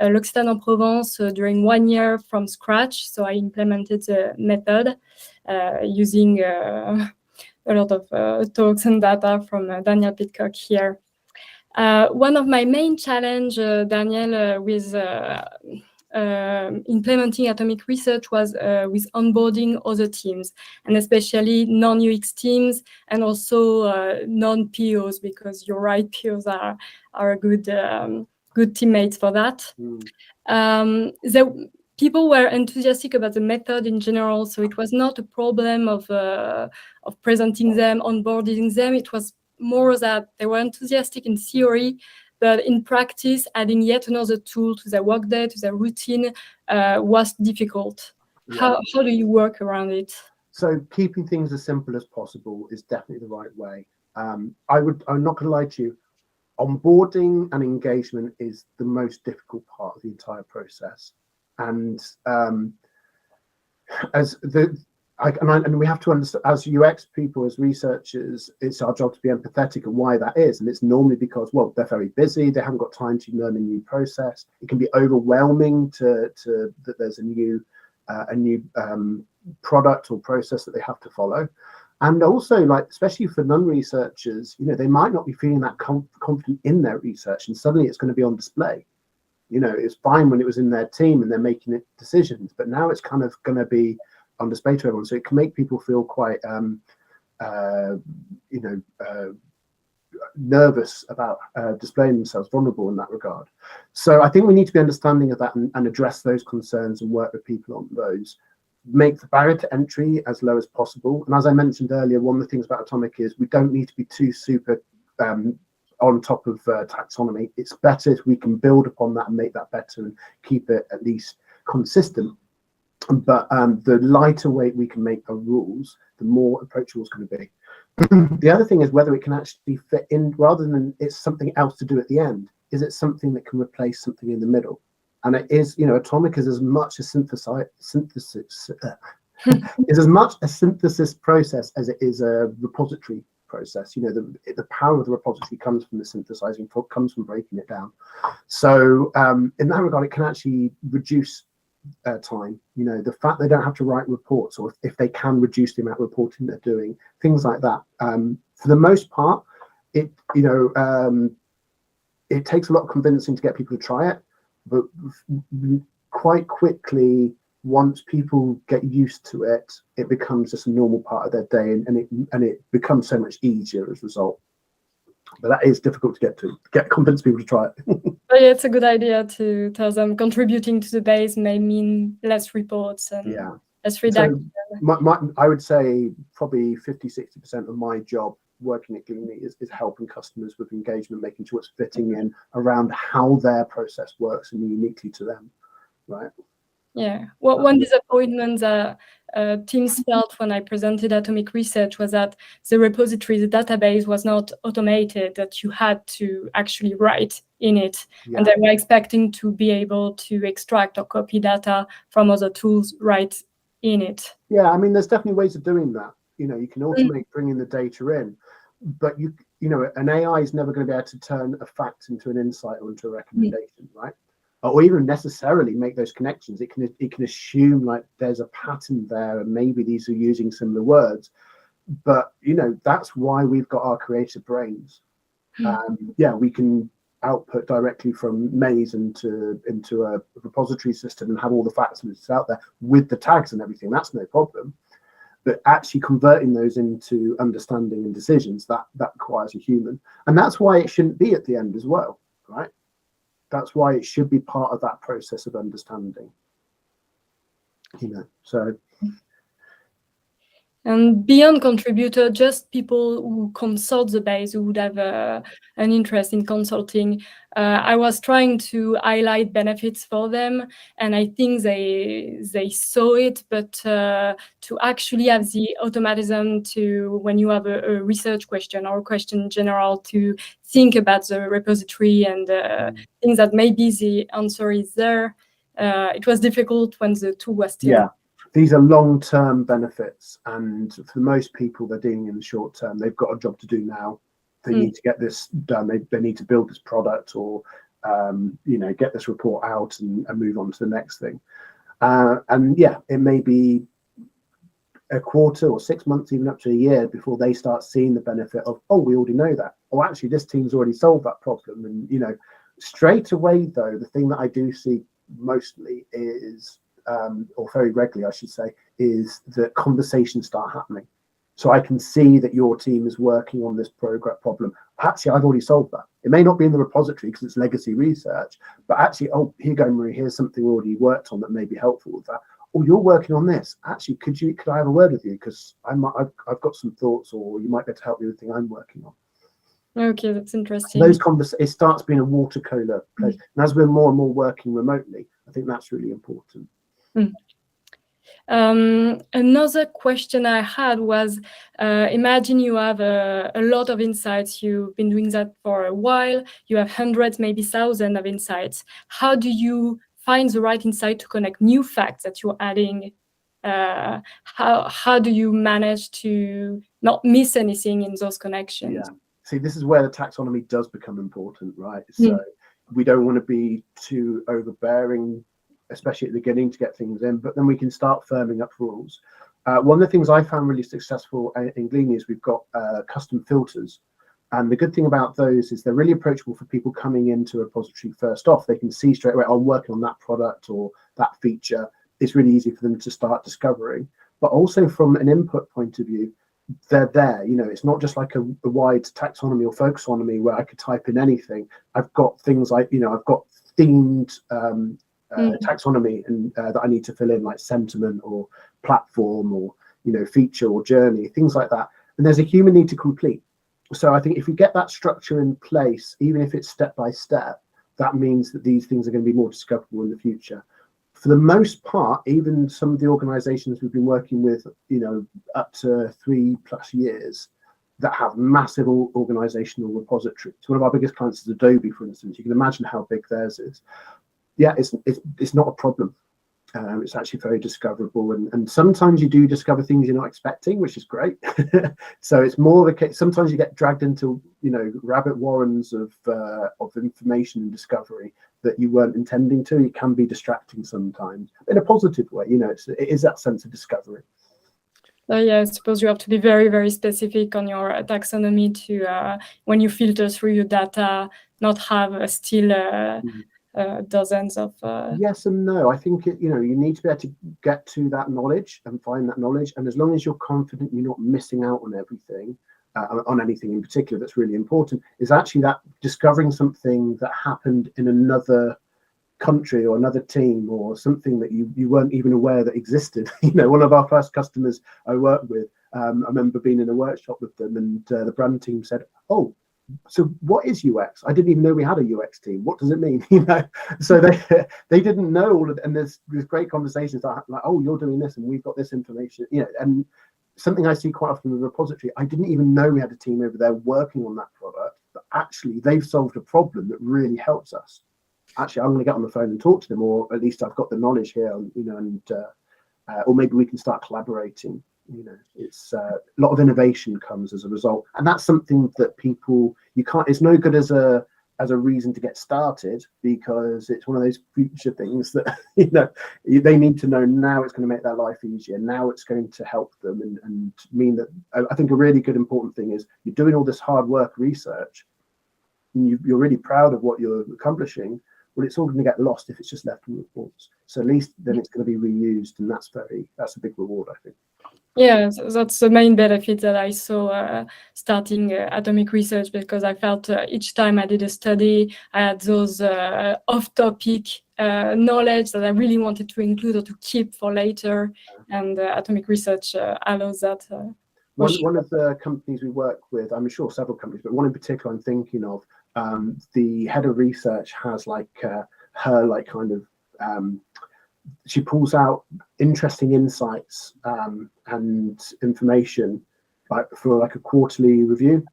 L'Occitane en Provence during 1 year from scratch. So I implemented the method using a lot of talks and data from Daniel Pitcock here. One of my main challenge, Daniel, with implementing atomic research was with onboarding other teams, and especially non-UX teams, and also non-POs, because you're right, POs are a good teammates for that. People were enthusiastic about the method in general, so it was not a problem of presenting them, onboarding them. It was more that they were enthusiastic in theory, but in practice, adding yet another tool to their workday, to their routine, was difficult. Yeah. How do you work around it? So keeping things as simple as possible is definitely the right way. I'm not going to lie to you, onboarding and engagement is the most difficult part of the entire process. And and we have to understand, as UX people, as researchers, it's our job to be empathetic and why that is. And it's normally because, well, they're very busy, they haven't got time to learn a new process. It can be overwhelming that there's a new product or process that they have to follow. And also, like, especially for non-researchers, they might not be feeling that confident in their research, and suddenly it's going to be on display. It's fine when it was in their team and they're making decisions, but now it's kind of going to be on display to everyone. So it can make people feel quite, nervous about displaying themselves, vulnerable in that regard. So I think we need to be understanding of that and address those concerns and work with people on those. Make the barrier to entry as low as possible. And as I mentioned earlier, one of the things about Atomic is we don't need to be too super on top of taxonomy. It's better if we can build upon that and make that better and keep it at least consistent. But the lighter weight we can make the rules, the more approachable it's going to be. The other thing is whether it can actually fit in, rather than it's something else to do at the end. Is it something that can replace something in the middle? And it is, Atomic is as much a synthesis is as much a synthesis process as it is a repository process. The power of the repository comes from the synthesizing, comes from breaking it down. So in that regard, it can actually reduce time. The fact they don't have to write reports, or if they can reduce the amount of reporting they're doing, things like that. For the most part, it takes a lot of convincing to get people to try it, but quite quickly, once people get used to it, it becomes just a normal part of their day, and it becomes so much easier as a result. But that is difficult to convince people to try it. But yeah, it's a good idea to tell them contributing to the base may mean less reports and less redaction. So I would say probably 50-60% of my job working at Gloomy is helping customers with engagement, making sure it's fitting in around how their process works and uniquely to them, right? Yeah. Well, one disappointment that teams felt when I presented Atomic Research was that the repository, the database, was not automated, that you had to actually write in it. Yeah. And they were expecting to be able to extract or copy data from other tools right in it. Yeah, I mean, there's definitely ways of doing that. You can automate bringing the data in, but an AI is never going to be able to turn a fact into an insight or into a recommendation, right? Or even necessarily make those connections. It can assume like there's a pattern there, and maybe these are using similar words. But that's why we've got our creative brains. We can output directly from Maze into a repository system and have all the facts lists out there with the tags and everything. That's no problem. But actually converting those into understanding and decisions, that requires a human, and that's why it shouldn't be at the end as well, right? That's why it should be part of that process of understanding. So And beyond contributor, just people who consult the base, who would have an interest in consulting. I was trying to highlight benefits for them, and I think they saw it, but to actually have the automatism to, when you have a research question or a question in general, to think about the repository and things that maybe the answer is there. It was difficult when the tool was still... Yeah. These are long-term benefits, and for most people, they're dealing in the short term. They've got a job to do now. They need to get this done. They need to build this product, or get this report out and move on to the next thing. And yeah, it may be a quarter or 6 months, even up to a year, before they start seeing the benefit of, oh, we already know that. Oh, actually, this team's already solved that problem. And straight away, though, the thing that I do see mostly is, or very regularly, I should say, is that conversations start happening. So I can see that your team is working on this problem. Actually, I've already solved that. It may not be in the repository because it's legacy research, but actually, oh, here you go, Marie, here's something already worked on that may be helpful with that. Oh, you're working on this. Actually, could I have a word with you? Because I've got some thoughts, or you might be able to help me with the thing I'm working on. Okay, that's interesting. It starts being a water cooler place. And as we're more and more working remotely, I think that's really important. Another question I had was, imagine you have a lot of insights. You've been doing that for a while. You have hundreds, maybe thousands of insights. How do you find the right insight to connect new facts that you're adding? How do you manage to not miss anything in those connections? Yeah. See, this is where the taxonomy does become important, right? So we don't want to be too overbearing, especially at the beginning, to get things in, but then we can start firming up rules. One of the things I found really successful in Gleany is we've got custom filters. And the good thing about those is they're really approachable for people coming into a repository first off. They can see straight away, I'm working on that product or that feature. It's really easy for them to start discovering. But also from an input point of view, they're there. It's not just like a wide taxonomy or folksonomy where I could type in anything. I've got things like, I've got themed taxonomy and that I need to fill in, like sentiment or platform or feature or journey, things like that. And there's a human need to complete. So I think if we get that structure in place, even if it's step by step, that means that these things are going to be more discoverable in the future. For the most part, even some of the organizations we've been working with, up to 3+ years, that have massive organizational repositories. One of our biggest clients is Adobe, for instance. You can imagine how big theirs is. Yeah, it's not a problem. It's actually very discoverable, and sometimes you do discover things you're not expecting, which is great. So it's more of a case. Sometimes you get dragged into rabbit warrens of information and discovery that you weren't intending to. It can be distracting sometimes in a positive way. It is that sense of discovery. Yeah, I suppose you have to be very, very specific on your taxonomy to, when you filter through your data, not have still dozens of... Yes and no. I think you need to be able to get to that knowledge and find that knowledge. And as long as you're confident you're not missing out on everything, on anything in particular that's really important, is actually that discovering something that happened in another country or another team or something that you weren't even aware that existed. One of our first customers I worked with, I remember being in a workshop with them, and the brand team said, oh, so what is UX? I didn't even know we had a UX team. What does it mean? So they didn't know all of it. And there's great conversations like, oh, you're doing this and we've got this information, and something I see quite often in the repository, I didn't even know we had a team over there working on that product, but actually they've solved a problem that really helps us. Actually, I'm going to get on the phone and talk to them, or at least I've got the knowledge here, or maybe we can start collaborating. It's a lot of innovation comes as a result, and that's something that people it's no good as a reason to get started, because it's one of those future things that they need to know now. It's going to make their life easier. Now it's going to help them and mean that I think a really good important thing is you're doing all this hard work research and you're really proud of what you're accomplishing. Well, it's all going to get lost if it's just left in reports. So at least then it's going to be reused, and that's a big reward, I think. Yeah, that's the main benefit that I saw starting atomic research, because I felt each time I did a study, I had those off-topic knowledge that I really wanted to include or to keep for later, and atomic research allows that. One of the companies we work with, I'm sure several companies, but one in particular I'm thinking of, the head of research has like her like kind of she pulls out interesting insights and information like for like a quarterly review.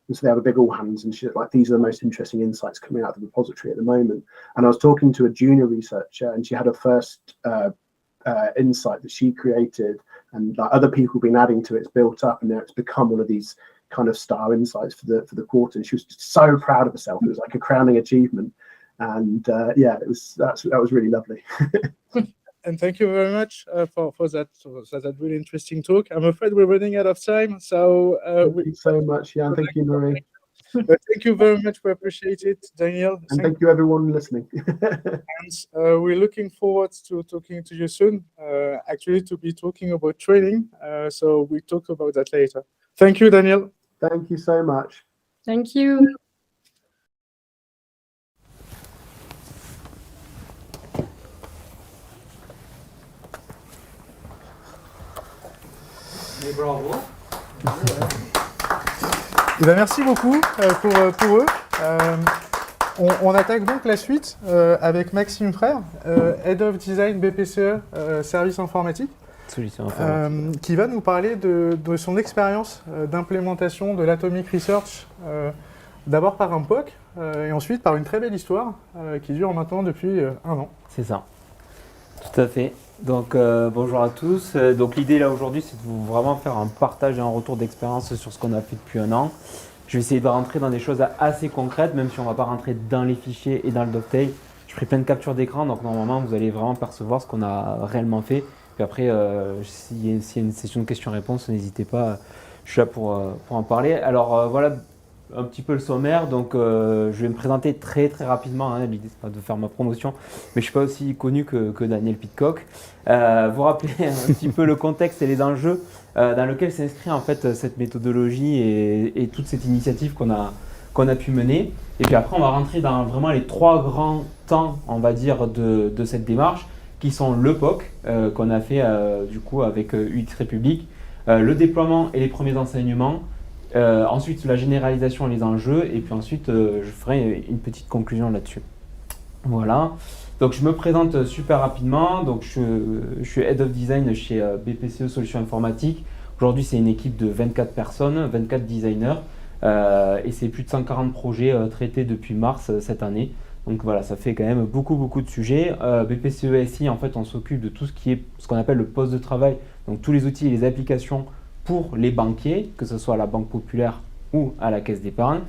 And so they have a big all hands and she's like, these are the most interesting insights coming out of the repository at the moment. And I was talking to a junior researcher and she had a first insight that she created, and like other people have been adding to it, it's built up, and now it's become one of these kind of star insights for the quarter. And she was just so proud of herself. It was like a crowning achievement. And yeah, that was really lovely. And thank you very much for that really interesting talk. I'm afraid we're running out of time, so thank you so much, Jan. Thank you, Marie. Thank you very much. We appreciate it, Daniel. And thank you, everyone listening. And we're looking forward to talking to you soon. Actually, to be talking about training. So we talk about that later. Thank you, Daniel. Thank you so much. Thank you. Mais bravo. Eh bien, merci beaucoup pour eux. On attaque donc la suite avec Maxime Frère, Head of Design BPCE, Service informatique, qui va nous parler de son expérience d'implémentation de l'Atomic Research, d'abord par un POC et ensuite par une très belle histoire qui dure maintenant depuis 1 an. C'est ça, tout à fait. Donc bonjour à tous. Donc l'idée là aujourd'hui, c'est de vous vraiment faire un partage et un retour d'expérience sur ce qu'on a fait depuis 1 an. Je vais essayer de rentrer dans des choses assez concrètes, même si on ne va pas rentrer dans les fichiers et dans le dovetail. Je ferai plein de captures d'écran, donc normalement vous allez vraiment percevoir ce qu'on a réellement fait. Puis après, s'il y a une session de questions-réponses, n'hésitez pas, je suis là pour en parler. Alors voilà un petit peu le sommaire. Donc je vais me présenter très rapidement, hein. L'idée c'est pas de faire ma promotion, mais je ne suis pas aussi connu que Daniel Pitcock. Vous rappeler un petit peu le contexte et les enjeux dans lequel s'inscrit en fait cette méthodologie et toute cette initiative qu'on a pu mener. Et puis après, on va rentrer dans vraiment les 3 grands temps, on va dire, de cette démarche, qui sont le POC qu'on a fait du coup avec UX République, le déploiement et les premiers enseignements, ensuite la généralisation et les enjeux, et puis ensuite je ferai une petite conclusion là-dessus. Voilà. Donc je me présente super rapidement. Donc je suis Head of Design chez BPCE Solutions Informatiques. Aujourd'hui c'est une équipe de 24 personnes, 24 designers, et c'est plus de 140 projets traités depuis mars cette année. Donc voilà, ça fait quand même beaucoup de sujets. BPCE SI, en fait, on s'occupe de tout ce qui est ce qu'on appelle le poste de travail, donc tous les outils et les applications pour les banquiers, que ce soit à la Banque Populaire ou à la Caisse d'épargne.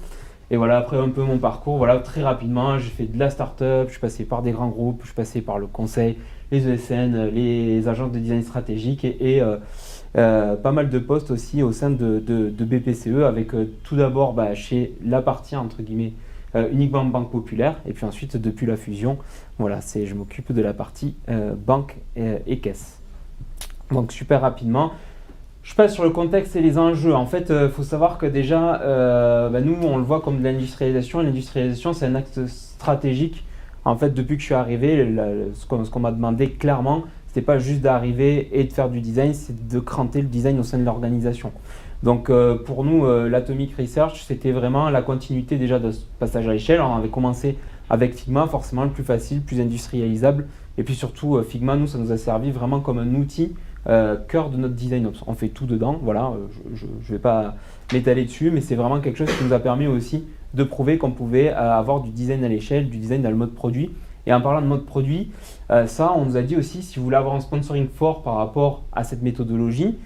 Et voilà, après un peu mon parcours, voilà, très rapidement, j'ai fait de la start-up, je suis passé par des grands groupes, je suis passé par le conseil, les ESN, les agences de design stratégique et pas mal de postes aussi au sein de BPCE, avec tout d'abord chez la partie entre guillemets uniquement Banque Populaire, et puis ensuite depuis la fusion, voilà, je m'occupe de la partie banque et caisse. Donc super rapidement, je passe sur le contexte et les enjeux. En fait, il faut savoir que déjà, nous, on le voit comme de l'industrialisation. L'industrialisation, c'est un axe stratégique. En fait, depuis que je suis arrivé, ce qu'on m'a demandé clairement, c'était pas juste d'arriver et de faire du design, c'est de cranter le design au sein de l'organisation. Donc, pour nous, l'Atomic Research, c'était vraiment la continuité déjà de ce passage à l'échelle. On avait commencé avec Figma, forcément le plus facile, plus industrialisable. Et puis surtout, Figma, nous, ça nous a servi vraiment comme un outil cœur de notre design ops. On fait tout dedans, voilà, je ne vais pas m'étaler dessus, mais c'est vraiment quelque chose qui nous a permis aussi de prouver qu'on pouvait avoir du design à l'échelle, du design dans le mode produit. Et en parlant de mode produit, ça, on nous a dit aussi, si vous voulez avoir un sponsoring fort par rapport à cette méthodologie,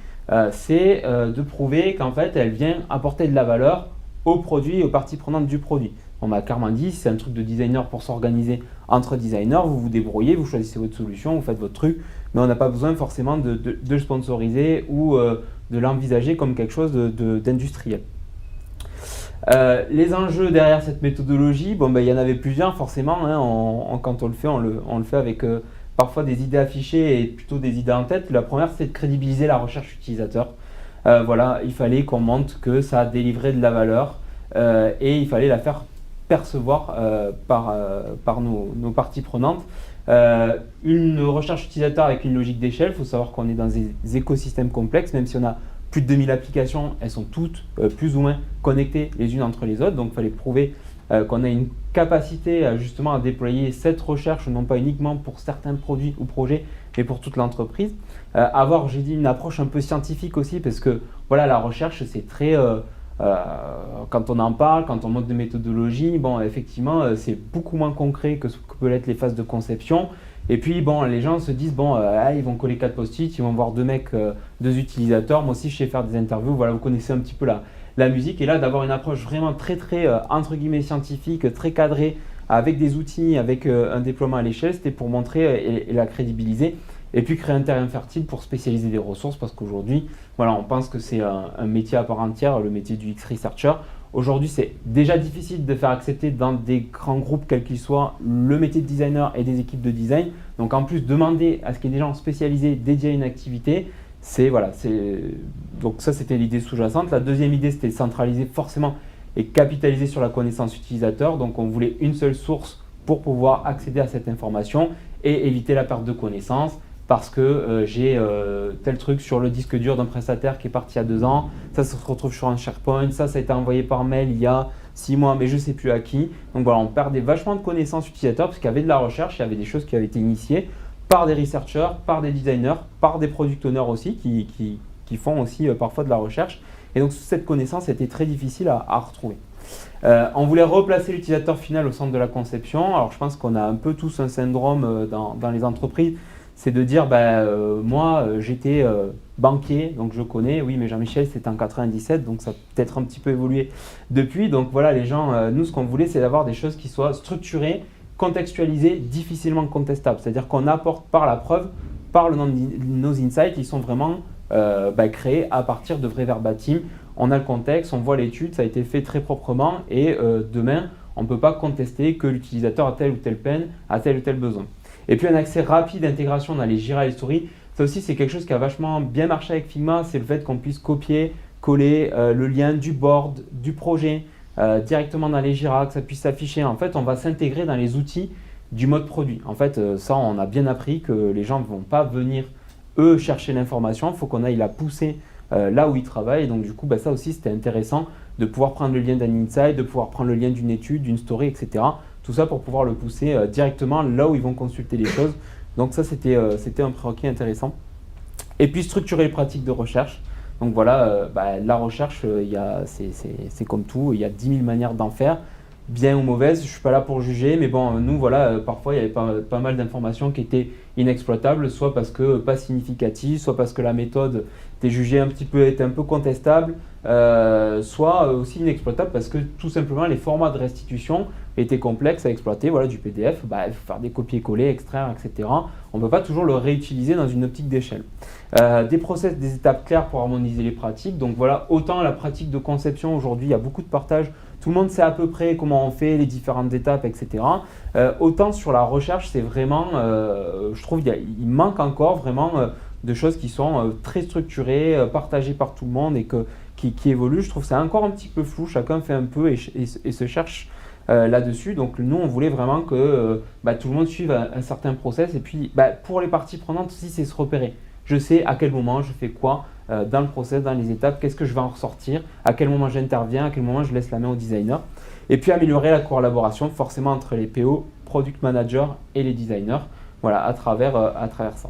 c'est de prouver qu'en fait, elle vient apporter de la valeur au produit et aux parties prenantes du produit. On m'a clairement dit, c'est un truc de designer pour s'organiser entre designers, vous vous débrouillez, vous choisissez votre solution, vous faites votre truc, mais on n'a pas besoin forcément de le sponsoriser ou de l'envisager comme quelque chose d'industriel. Les enjeux derrière cette méthodologie, il y en avait plusieurs forcément, hein, quand on le fait, on le fait avec parfois des idées affichées et plutôt des idées en tête. La première, c'est de crédibiliser la recherche utilisateur. Voilà, il fallait qu'on montre que ça délivrait de la valeur et il fallait la faire percevoir par nos parties prenantes. Une recherche utilisateur avec une logique d'échelle, il faut savoir qu'on est dans des écosystèmes complexes, même si on a plus de 2000 applications, elles sont toutes plus ou moins connectées les unes entre les autres, donc il fallait prouver qu'on a une capacité justement à déployer cette recherche, non pas uniquement pour certains produits ou projets, mais pour toute l'entreprise. Avoir, j'ai dit, une approche un peu scientifique aussi, parce que voilà, la recherche, c'est très... quand on en parle, quand on montre des méthodologies, bon, effectivement, c'est beaucoup moins concret que ce que peuvent être les phases de conception. Et puis, bon, les gens se disent, bon, ils vont coller 4 post-it, ils vont voir 2 mecs, 2 utilisateurs. Moi aussi, je sais faire des interviews. Voilà, vous connaissez un petit peu la musique. Et là, d'avoir une approche vraiment très, entre guillemets, scientifique, très cadrée, avec des outils, avec un déploiement à l'échelle, c'était pour montrer et la crédibiliser. Et puis créer un terrain fertile pour spécialiser des ressources, parce qu'aujourd'hui, voilà, on pense que c'est un métier à part entière, le métier du X-Researcher. Aujourd'hui, c'est déjà difficile de faire accepter dans des grands groupes, quels qu'ils soient, le métier de designer et des équipes de design. Donc en plus, demander à ce qu'il y ait des gens spécialisés dédiés à une activité, donc ça, c'était l'idée sous-jacente. La deuxième idée, c'était de centraliser forcément et capitaliser sur la connaissance utilisateur. Donc on voulait une seule source pour pouvoir accéder à cette information et éviter la perte de connaissances. Parce que j'ai tel truc sur le disque dur d'un prestataire qui est parti il y a 2 ans, ça se retrouve sur un SharePoint, ça a été envoyé par mail il y a 6 mois, mais je ne sais plus à qui. Donc voilà, on perdait vachement de connaissances utilisateurs parce qu'il y avait de la recherche, il y avait des choses qui avaient été initiées par des researchers, par des designers, par des product owners aussi qui font aussi parfois de la recherche. Et donc cette connaissance était très difficile à retrouver. On voulait replacer l'utilisateur final au centre de la conception. Alors je pense qu'on a un peu tous un syndrome dans les entreprises. C'est de dire, moi, j'étais banquier, donc je connais. Oui, mais Jean-Michel, c'était en 97, donc ça a peut-être un petit peu évolué depuis. Donc voilà, les gens, nous, ce qu'on voulait, c'est d'avoir des choses qui soient structurées, contextualisées, difficilement contestables. C'est-à-dire qu'on apporte par la preuve, par nos insights, ils sont vraiment créés à partir de vrais verbatim. On a le contexte, on voit l'étude, ça a été fait très proprement et demain, on ne peut pas contester que l'utilisateur a telle ou telle peine, a tel ou tel besoin. Et puis un accès rapide d'intégration dans les Jira et les stories, ça aussi c'est quelque chose qui a vachement bien marché avec Figma, c'est le fait qu'on puisse copier, coller le lien du board, du projet directement dans les Jira, que ça puisse s'afficher. En fait, on va s'intégrer dans les outils du mode produit. En fait, ça on a bien appris que les gens ne vont pas venir eux chercher l'information, il faut qu'on aille la pousser là où ils travaillent. Et donc du coup, ça aussi c'était intéressant de pouvoir prendre le lien d'un insight, de pouvoir prendre le lien d'une étude, d'une story, etc. Tout ça pour pouvoir le pousser directement là où ils vont consulter les choses. Donc ça, c'était un prérequis intéressant. Et puis structurer les pratiques de recherche. Donc voilà, la recherche, c'est comme tout, il y a 10 000 manières d'en faire, bien ou mauvaises. Je ne suis pas là pour juger, mais bon, nous, voilà, parfois, il y avait pas mal d'informations qui étaient inexploitables, soit parce que pas significatives, soit parce que la méthode était un peu contestable, soit aussi inexploitable parce que tout simplement les formats de restitution étaient complexes à exploiter. Voilà, du PDF, il faut faire des copier-coller, extraire, etc. On ne peut pas toujours le réutiliser dans une optique d'échelle. Des process, des étapes claires pour harmoniser les pratiques. Donc voilà, autant la pratique de conception aujourd'hui, il y a beaucoup de partage. Tout le monde sait à peu près comment on fait, les différentes étapes, etc. Autant sur la recherche, c'est vraiment, je trouve il manque encore vraiment de choses qui sont très structurées, partagées par tout le monde et qui évoluent. Je trouve que c'est encore un petit peu flou, chacun fait un peu et se cherche là-dessus. Donc nous, on voulait vraiment que tout le monde suive un certain process. Et puis pour les parties prenantes aussi, c'est se repérer. Je sais à quel moment je fais quoi dans le process, dans les étapes, qu'est-ce que je vais en ressortir, à quel moment j'interviens, à quel moment je laisse la main au designer. Et puis améliorer la collaboration forcément entre les PO, Product Manager et les designers, voilà, à travers ça.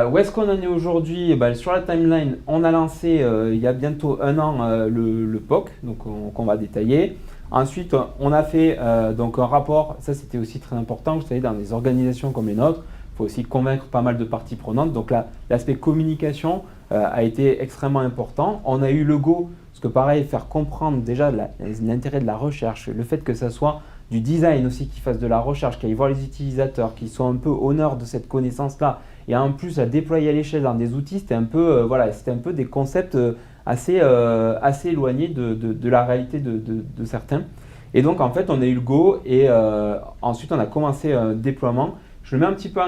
Où est-ce qu'on en est aujourd'hui? Sur la timeline, on a lancé il y a bientôt 1 an le POC, donc qu'on va détailler. Ensuite, on a fait donc un rapport, ça c'était aussi très important, vous savez, dans des organisations comme les nôtres, il faut aussi convaincre pas mal de parties prenantes. Donc là, l'aspect communication a été extrêmement important. On a eu le go, parce que pareil, faire comprendre déjà l'intérêt de la recherche, le fait que ça soit du design aussi qui fasse de la recherche, qui aille voir les utilisateurs, qui soient un peu honneurs de cette connaissance-là, et en plus à déployer à l'échelle dans des outils, c'était un peu, c'était un peu des concepts assez éloignés de la réalité de certains. Et donc en fait, on a eu le go et ensuite on a commencé un déploiement Je le mets un petit peu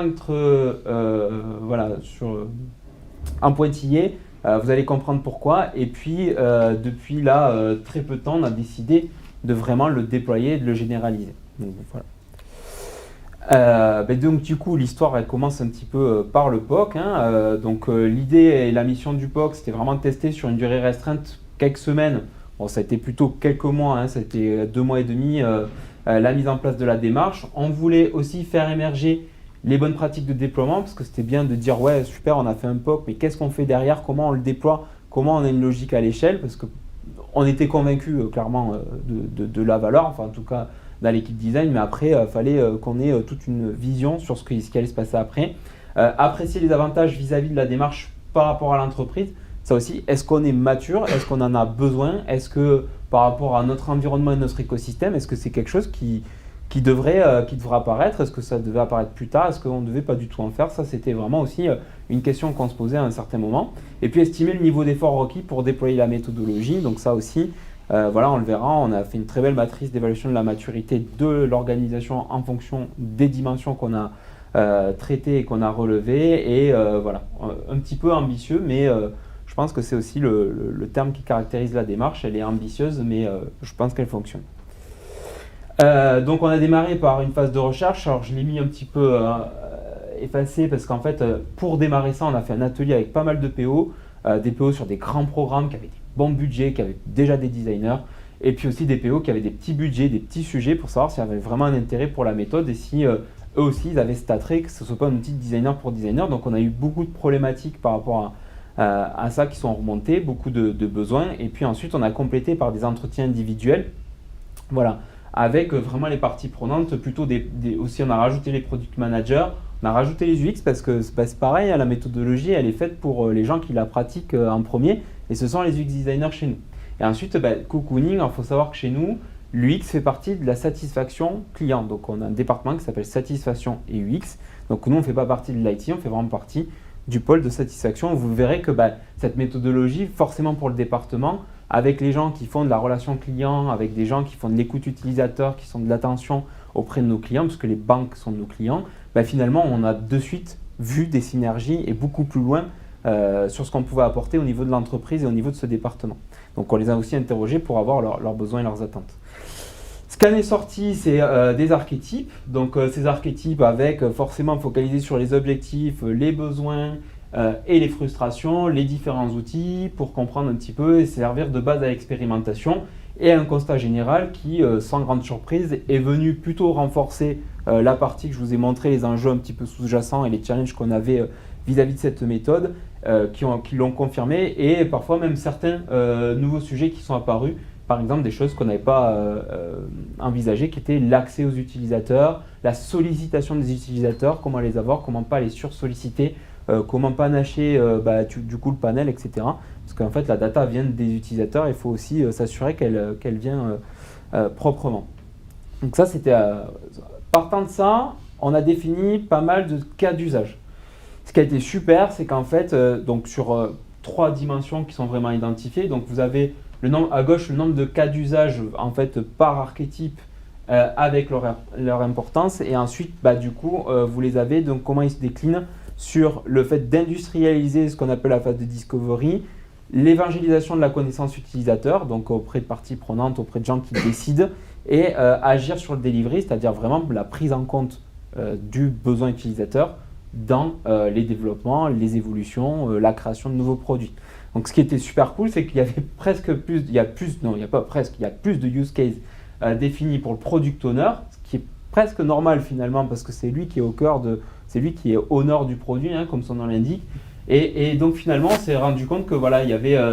en pointillé. Vous allez comprendre pourquoi. Et puis, depuis là, très peu de temps, on a décidé de vraiment le déployer et de le généraliser. Donc, voilà. Donc du coup, l'histoire elle commence un petit peu par le POC. L'idée et la mission du POC, c'était vraiment de tester sur une durée restreinte quelques semaines. Bon, ça a été plutôt quelques mois, ça a été 2 mois et demi, la mise en place de la démarche. On voulait aussi faire émerger les bonnes pratiques de déploiement, parce que c'était bien de dire ouais super, on a fait un POC, mais qu'est-ce qu'on fait derrière, comment on le déploie, comment on a une logique à l'échelle, parce qu'on était convaincus clairement de la valeur, enfin en tout cas dans l'équipe design, mais après il fallait qu'on ait toute une vision sur ce qui allait se passer après. Apprécier les avantages vis-à-vis de la démarche par rapport à l'entreprise, ça aussi, est-ce qu'on est mature, est-ce qu'on en a besoin, est-ce que par rapport à notre environnement et notre écosystème, est-ce que c'est quelque chose qui devrait apparaître, est-ce que ça devait apparaître plus tard, est-ce qu'on ne devait pas du tout en faire, ça c'était vraiment aussi une question qu'on se posait à un certain moment. Et puis estimer le niveau d'effort requis pour déployer la méthodologie, donc ça aussi, on le verra, on a fait une très belle matrice d'évaluation de la maturité de l'organisation en fonction des dimensions qu'on a traitées et qu'on a relevées, et un petit peu ambitieux, mais je pense que c'est aussi le terme qui caractérise la démarche, elle est ambitieuse, mais je pense qu'elle fonctionne. Donc on a démarré par une phase de recherche, alors je l'ai mis un petit peu effacé parce qu'en fait pour démarrer ça on a fait un atelier avec pas mal de PO, des PO sur des grands programmes qui avaient des bons budgets, qui avaient déjà des designers, et puis aussi des PO qui avaient des petits budgets, des petits sujets pour savoir s'il y avait vraiment un intérêt pour la méthode et si eux aussi ils avaient cet attrait, que ce ne soit pas un outil de designer pour designer. Donc on a eu beaucoup de problématiques par rapport à ça qui sont remontées, beaucoup de besoins, et puis ensuite on a complété par des entretiens individuels, voilà, avec vraiment les parties prenantes, plutôt aussi on a rajouté les product managers, on a rajouté les UX parce que c'est pareil, la méthodologie elle est faite pour les gens qui la pratiquent en premier, et ce sont les UX designers chez nous. Et ensuite, cocooning, il faut savoir que chez nous, l'UX fait partie de la satisfaction client. Donc on a un département qui s'appelle satisfaction et UX. Donc nous on ne fait pas partie de l'IT, on fait vraiment partie du pôle de satisfaction. Vous verrez que cette méthodologie, forcément pour le département, avec les gens qui font de la relation client, avec des gens qui font de l'écoute utilisateur, qui sont de l'attention auprès de nos clients, parce que les banques sont nos clients, finalement on a de suite vu des synergies et beaucoup plus loin sur ce qu'on pouvait apporter au niveau de l'entreprise et au niveau de ce département. Donc on les a aussi interrogés pour avoir leurs besoins et leurs attentes. Ce qu'en est sorti, c'est des archétypes. Donc ces archétypes avec forcément focalisés sur les objectifs, les besoins et les frustrations, les différents outils pour comprendre un petit peu et servir de base à l'expérimentation. Et un constat général qui, sans grande surprise, est venu plutôt renforcer la partie que je vous ai montré, les enjeux un petit peu sous-jacents et les challenges qu'on avait vis-à-vis de cette méthode, qui l'ont confirmé, et parfois même certains nouveaux sujets qui sont apparus, par exemple des choses qu'on n'avait pas envisagées, qui étaient l'accès aux utilisateurs, la sollicitation des utilisateurs, comment les avoir, comment pas les sursolliciter, comment panacher du coup le panel, etc. Parce qu'en fait la data vient des utilisateurs, il faut aussi s'assurer qu'elle vient proprement. Donc ça c'était... Partant de ça, on a défini pas mal de cas d'usage. Ce qui a été super, c'est qu'en fait, donc sur 3 dimensions qui sont vraiment identifiées, donc vous avez à gauche le nombre de cas d'usage en fait par archétype avec leur importance, et ensuite du coup vous les avez, donc comment ils se déclinent sur le fait d'industrialiser ce qu'on appelle la phase de discovery, l'évangélisation de la connaissance utilisateur, donc auprès de parties prenantes, auprès de gens qui décident, et agir sur le delivery, c'est-à-dire vraiment la prise en compte du besoin utilisateur dans les développements, les évolutions, la création de nouveaux produits. Donc ce qui était super cool, c'est qu'il y avait il y a plus de use cases définis pour le product owner, ce qui est presque normal finalement parce que c'est lui qui est c'est lui qui est owner du produit, comme son nom l'indique. Et donc finalement, on s'est rendu compte que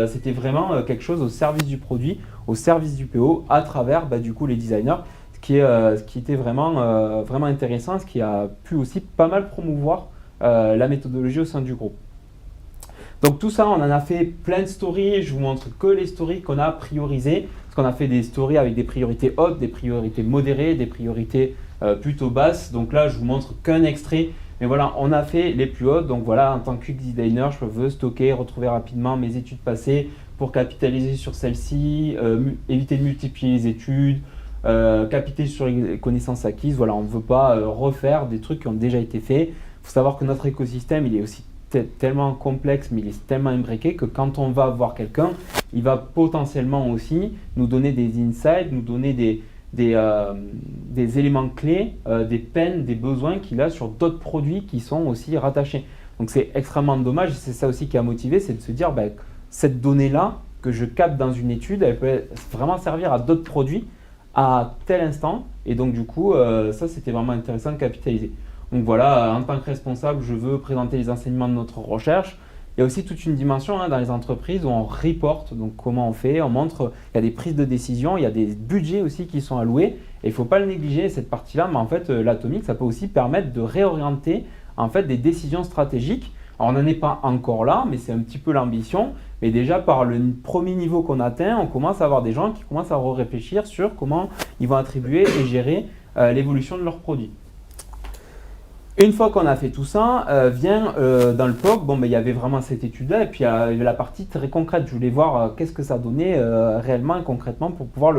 c'était vraiment quelque chose au service du produit, au service du PO, à travers du coup les designers, ce qui était vraiment, vraiment intéressant, ce qui a pu aussi pas mal promouvoir la méthodologie au sein du groupe. Donc tout ça, on en a fait plein de stories, je vous montre que les stories qu'on a priorisées, parce qu'on a fait des stories avec des priorités hautes, des priorités modérées, des priorités plutôt basses. Donc là, je vous montre qu'un extrait, mais voilà, on a fait les plus hautes. Donc voilà, en tant que designer, je veux stocker, retrouver rapidement mes études passées pour capitaliser sur celles-ci, éviter de multiplier les études, capitaliser sur les connaissances acquises. Voilà, on ne veut pas refaire des trucs qui ont déjà été faits. Il faut savoir que notre écosystème, il est aussi tellement complexe, mais il est tellement imbriqué que quand on va voir quelqu'un, il va potentiellement aussi nous donner des insights, nous donner des éléments clés, des peines, des besoins qu'il a sur d'autres produits qui sont aussi rattachés. Donc c'est extrêmement dommage, et c'est ça aussi qui a motivé, c'est de se dire cette donnée-là que je capte dans une étude, elle peut vraiment servir à d'autres produits à tel instant, et donc du coup ça c'était vraiment intéressant de capitaliser. Donc voilà, en tant que responsable, je veux présenter les enseignements de notre recherche. Il y a aussi toute une dimension dans les entreprises où on reporte, donc comment on fait, on montre, il y a des prises de décision, il y a des budgets aussi qui sont alloués, et il ne faut pas le négliger cette partie-là, mais en fait l'atomique, ça peut aussi permettre de réorienter en fait des décisions stratégiques. Alors on n'en est pas encore là, mais c'est un petit peu l'ambition, mais déjà par le premier niveau qu'on atteint, on commence à avoir des gens qui commencent à réfléchir sur comment ils vont attribuer et gérer l'évolution de leurs produits. Une fois qu'on a fait tout ça, vient dans le POC, il y avait vraiment cette étude-là, et puis il y avait la partie très concrète. Je voulais voir qu'est-ce que ça donnait réellement et concrètement pour pouvoir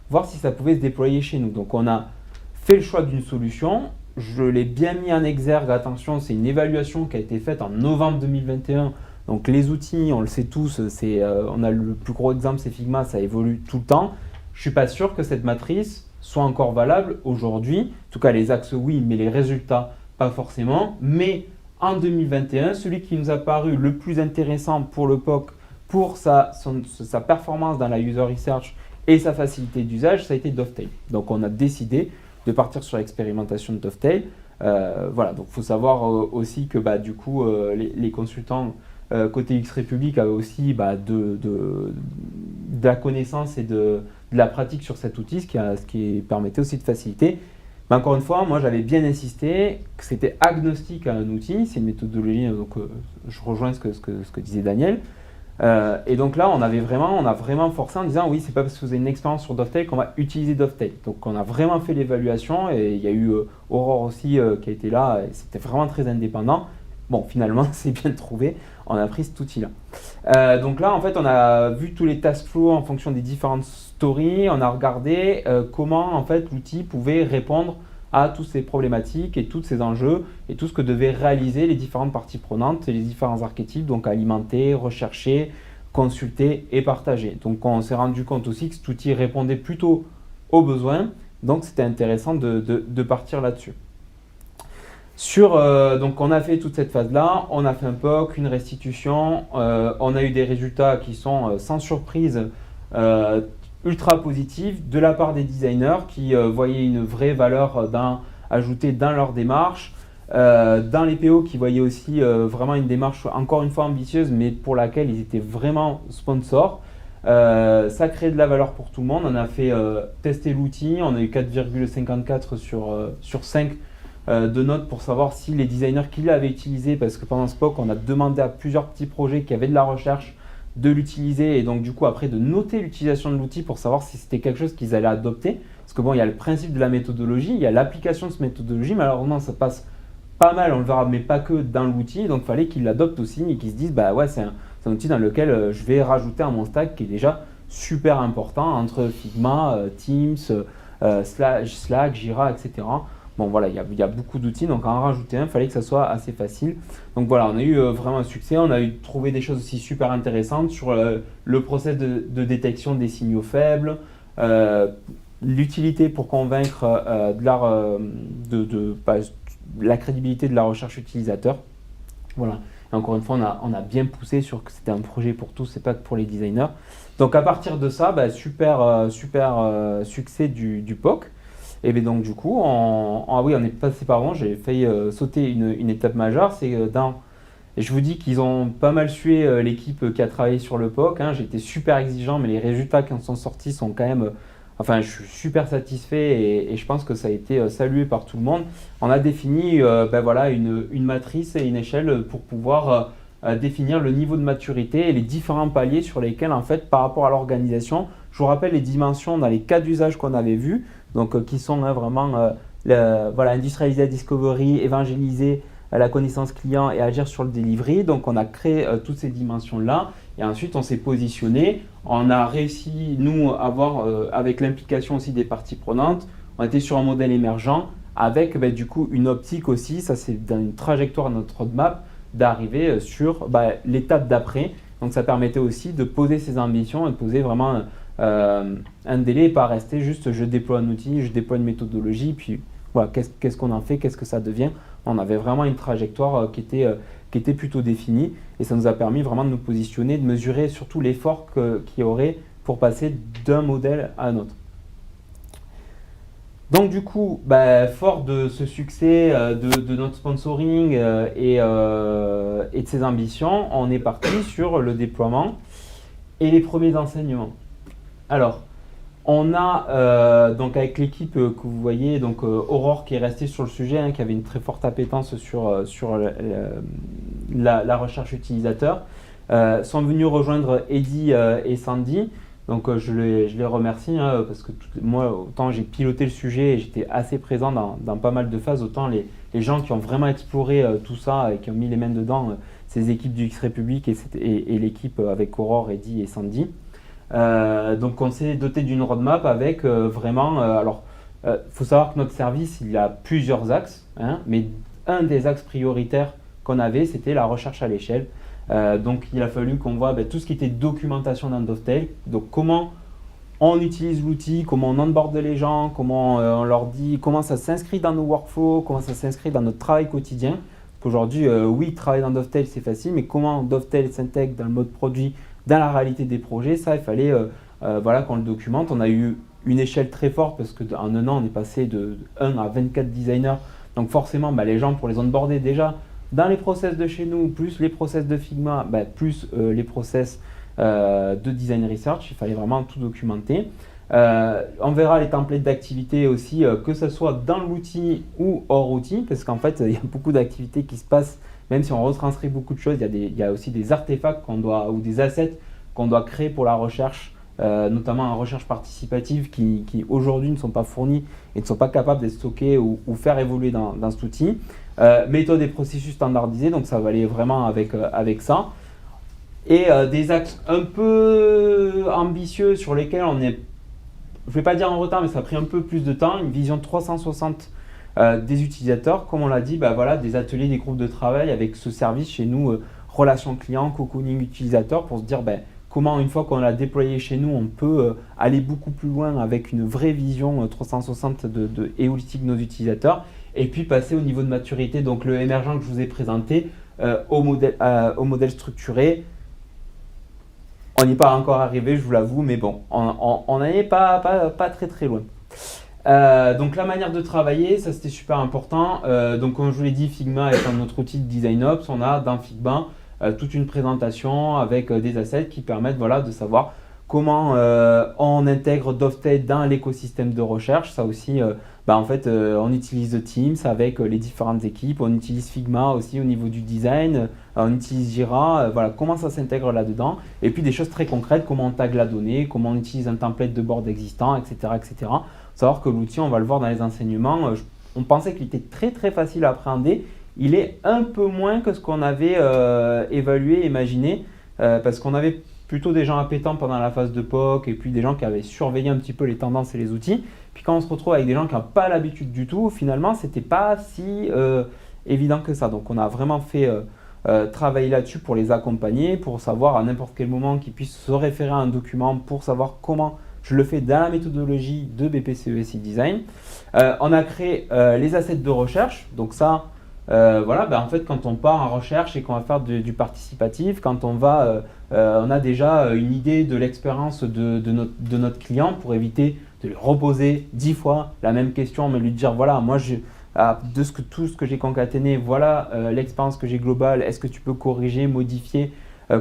voir si ça pouvait se déployer chez nous. Donc on a fait le choix d'une solution, je l'ai bien mis en exergue, attention, c'est une évaluation qui a été faite en novembre 2021. Donc les outils, on le sait tous, on a le plus gros exemple, c'est Figma, ça évolue tout le temps. Je ne suis pas sûr que cette matrice soit encore valable aujourd'hui. En tout cas, les axes, oui, mais les résultats, pas forcément. Mais en 2021, celui qui nous a paru le plus intéressant pour le POC, pour sa performance dans la user research et sa facilité d'usage, ça a été Dovetail. Donc on a décidé de partir sur l'expérimentation de Dovetail. Voilà, donc il faut savoir aussi que du coup, les consultants côté X République avaient aussi de la connaissance et de la pratique sur cet outil, ce qui permettait aussi de faciliter. Mais encore une fois, moi j'avais bien insisté que c'était agnostique à un outil, c'est une méthodologie, donc je rejoins ce que disait Daniel. Et donc là, on a vraiment forcé en disant oui, c'est pas parce que vous avez une expérience sur Dovetail qu'on va utiliser Dovetail. Donc on a vraiment fait l'évaluation, et il y a eu Aurore aussi qui a été là, et c'était vraiment très indépendant. Bon, finalement, c'est bien trouvé, on a pris cet outil-là. Donc là, en fait, on a vu tous les task flows en fonction des différentes stories, on a regardé comment en fait l'outil pouvait répondre à toutes ces problématiques et tous ces enjeux et tout ce que devaient réaliser les différentes parties prenantes et les différents archétypes, donc alimenter, rechercher, consulter et partager. Donc on s'est rendu compte aussi que cet outil répondait plutôt aux besoins, donc c'était intéressant de partir là-dessus. Donc on a fait toute cette phase-là, on a fait un POC, une restitution, on a eu des résultats qui sont sans surprise ultra positifs de la part des designers qui voyaient une vraie valeur ajoutée dans leur démarche, dans les PO qui voyaient aussi vraiment une démarche encore une fois ambitieuse, mais pour laquelle ils étaient vraiment sponsors. Ça crée de la valeur pour tout le monde. On a fait tester l'outil, on a eu 4,54 sur 5 de notes pour savoir si les designers qui l'avaient utilisé, parce que pendant ce POC, on a demandé à plusieurs petits projets qui avaient de la recherche de l'utiliser, et donc du coup après de noter l'utilisation de l'outil pour savoir si c'était quelque chose qu'ils allaient adopter. Parce que bon, il y a le principe de la méthodologie, il y a l'application de cette méthodologie, malheureusement ça passe pas mal, on le verra, mais pas que dans l'outil, donc il fallait qu'ils l'adoptent aussi et qu'ils se disent ouais, c'est un outil dans lequel je vais rajouter à mon stack qui est déjà super important entre Figma, Teams, Slack, Jira, etc. Bon voilà, il y a beaucoup d'outils, donc en rajouter un, il fallait que ça soit assez facile. Donc voilà, on a eu vraiment un succès, on a trouvé des choses aussi super intéressantes sur le process de détection des signaux faibles, l'utilité pour convaincre de la crédibilité de la recherche utilisateur. Voilà, et encore une fois, on a bien poussé sur que c'était un projet pour tous, c'est pas que pour les designers. Donc à partir de ça, super succès du POC. Et bien donc du coup, on est passé par avant, j'ai failli sauter une étape majeure, et je vous dis qu'ils ont pas mal sué l'équipe qui a travaillé sur le POC, j'ai été super exigeant, mais les résultats qui en sont sortis sont quand même, je suis super satisfait, et je pense que ça a été salué par tout le monde. On a défini une matrice et une échelle pour pouvoir définir le niveau de maturité et les différents paliers sur lesquels en fait par rapport à l'organisation, je vous rappelle les dimensions dans les cas d'usage qu'on avait vus, donc qui sont vraiment industrialiser la discovery, évangéliser la connaissance client et agir sur le delivery. Donc on a créé toutes ces dimensions-là, Et ensuite, on s'est positionné. On a réussi, nous, à avoir, avec l'implication aussi des parties prenantes, on était sur un modèle émergent avec du coup une optique aussi, ça c'est dans une trajectoire de notre roadmap, d'arriver sur l'étape d'après. Donc ça permettait aussi de poser ses ambitions et de poser vraiment un délai et pas rester juste je déploie un outil, je déploie une méthodologie, puis voilà, qu'est-ce qu'on en fait, qu'est-ce que ça devient. On avait vraiment une trajectoire qui était plutôt définie et ça nous a permis vraiment de nous positionner, de mesurer surtout l'effort qu'il y aurait pour passer d'un modèle à un autre. Donc du coup, fort de ce succès de notre sponsoring et de ses ambitions, on est parti sur le déploiement et les premiers enseignements. Alors, on a donc avec l'équipe que vous voyez, donc Aurore qui est restée sur le sujet, qui avait une très forte appétence sur la recherche utilisateur, sont venus rejoindre Eddy et Sandy. Donc je les remercie parce que moi, autant j'ai piloté le sujet et j'étais assez présent dans pas mal de phases, autant les gens qui ont vraiment exploré tout ça et qui ont mis les mains dedans, ces équipes du X-République et l'équipe avec Aurore, Eddy et Sandy. Donc on s'est doté d'une roadmap avec alors faut savoir que notre service, il y a plusieurs axes, mais un des axes prioritaires qu'on avait, c'était la recherche à l'échelle. Donc il a fallu qu'on voit tout ce qui était documentation dans Dovetail, donc comment on utilise l'outil, comment on onboard les gens, comment on leur dit, comment ça s'inscrit dans nos workflows, comment ça s'inscrit dans notre travail quotidien. Qu'aujourd'hui, oui, travailler dans Dovetail c'est facile, mais comment Dovetail s'intègre dans le mode produit, dans la réalité des projets, ça il fallait qu'on le documente. On a eu une échelle très forte parce qu'en un an on est passé de 1 à 24 designers, donc forcément les gens pour les onboarder déjà, dans les process de chez nous, plus les process de Figma, plus les process de design research, il fallait vraiment tout documenter. On verra les templates d'activités aussi, que ce soit dans l'outil ou hors outil, parce qu'en fait, il y a beaucoup d'activités qui se passent, même si on retranscrit beaucoup de choses, il y a aussi des artefacts ou des assets qu'on doit créer pour la recherche, notamment en recherche participative, qui aujourd'hui ne sont pas fournis et ne sont pas capables d'être stockés ou faire évoluer dans cet outil. Méthode et processus standardisés, donc ça va aller vraiment avec ça. Et des axes un peu ambitieux sur lesquels on est, je ne vais pas dire en retard, mais ça a pris un peu plus de temps, une vision 360 des utilisateurs, comme on l'a dit, des ateliers, des groupes de travail avec ce service chez nous, relations clients, cocooning utilisateur, pour se dire comment une fois qu'on l'a déployé chez nous, on peut aller beaucoup plus loin avec une vraie vision 360 et holistique de nos utilisateurs. Et puis passer au niveau de maturité, donc le émergent que je vous ai présenté, au modèle structuré. On n'y est pas encore arrivé, je vous l'avoue, mais bon, on n'en est pas très très loin. Donc la manière de travailler, ça c'était super important. Donc comme je vous l'ai dit, Figma étant notre outil de design ops, on a dans Figma toute une présentation avec des assets qui permettent de savoir comment on intègre Dovetail dans l'écosystème de recherche. Ça aussi, on utilise Teams avec les différentes équipes, on utilise Figma aussi au niveau du design, on utilise Jira, comment ça s'intègre là-dedans. Et puis des choses très concrètes, comment on tag la donnée, comment on utilise un template de board existant, etc. etc. Faut savoir que l'outil, on va le voir dans les enseignements, on pensait qu'il était très très facile à appréhender. Il est un peu moins que ce qu'on avait évalué, imaginé, parce qu'on avait plutôt des gens appétents pendant la phase de POC et puis des gens qui avaient surveillé un petit peu les tendances et les outils. Puis quand on se retrouve avec des gens qui n'ont pas l'habitude du tout, finalement, ce n'était pas si évident que ça. Donc on a vraiment fait travailler là-dessus pour les accompagner, pour savoir à n'importe quel moment qu'ils puissent se référer à un document pour savoir comment je le fais dans la méthodologie de BPCESI Design. On a créé les assets de recherche. Donc ça, en fait, quand on part en recherche et qu'on va faire du participatif, quand on a déjà une idée de l'expérience de notre client pour éviter de lui reposer 10 fois la même question, mais lui dire moi tout ce que j'ai concaténé, voilà l'expérience que j'ai globale, est-ce que tu peux corriger, modifier,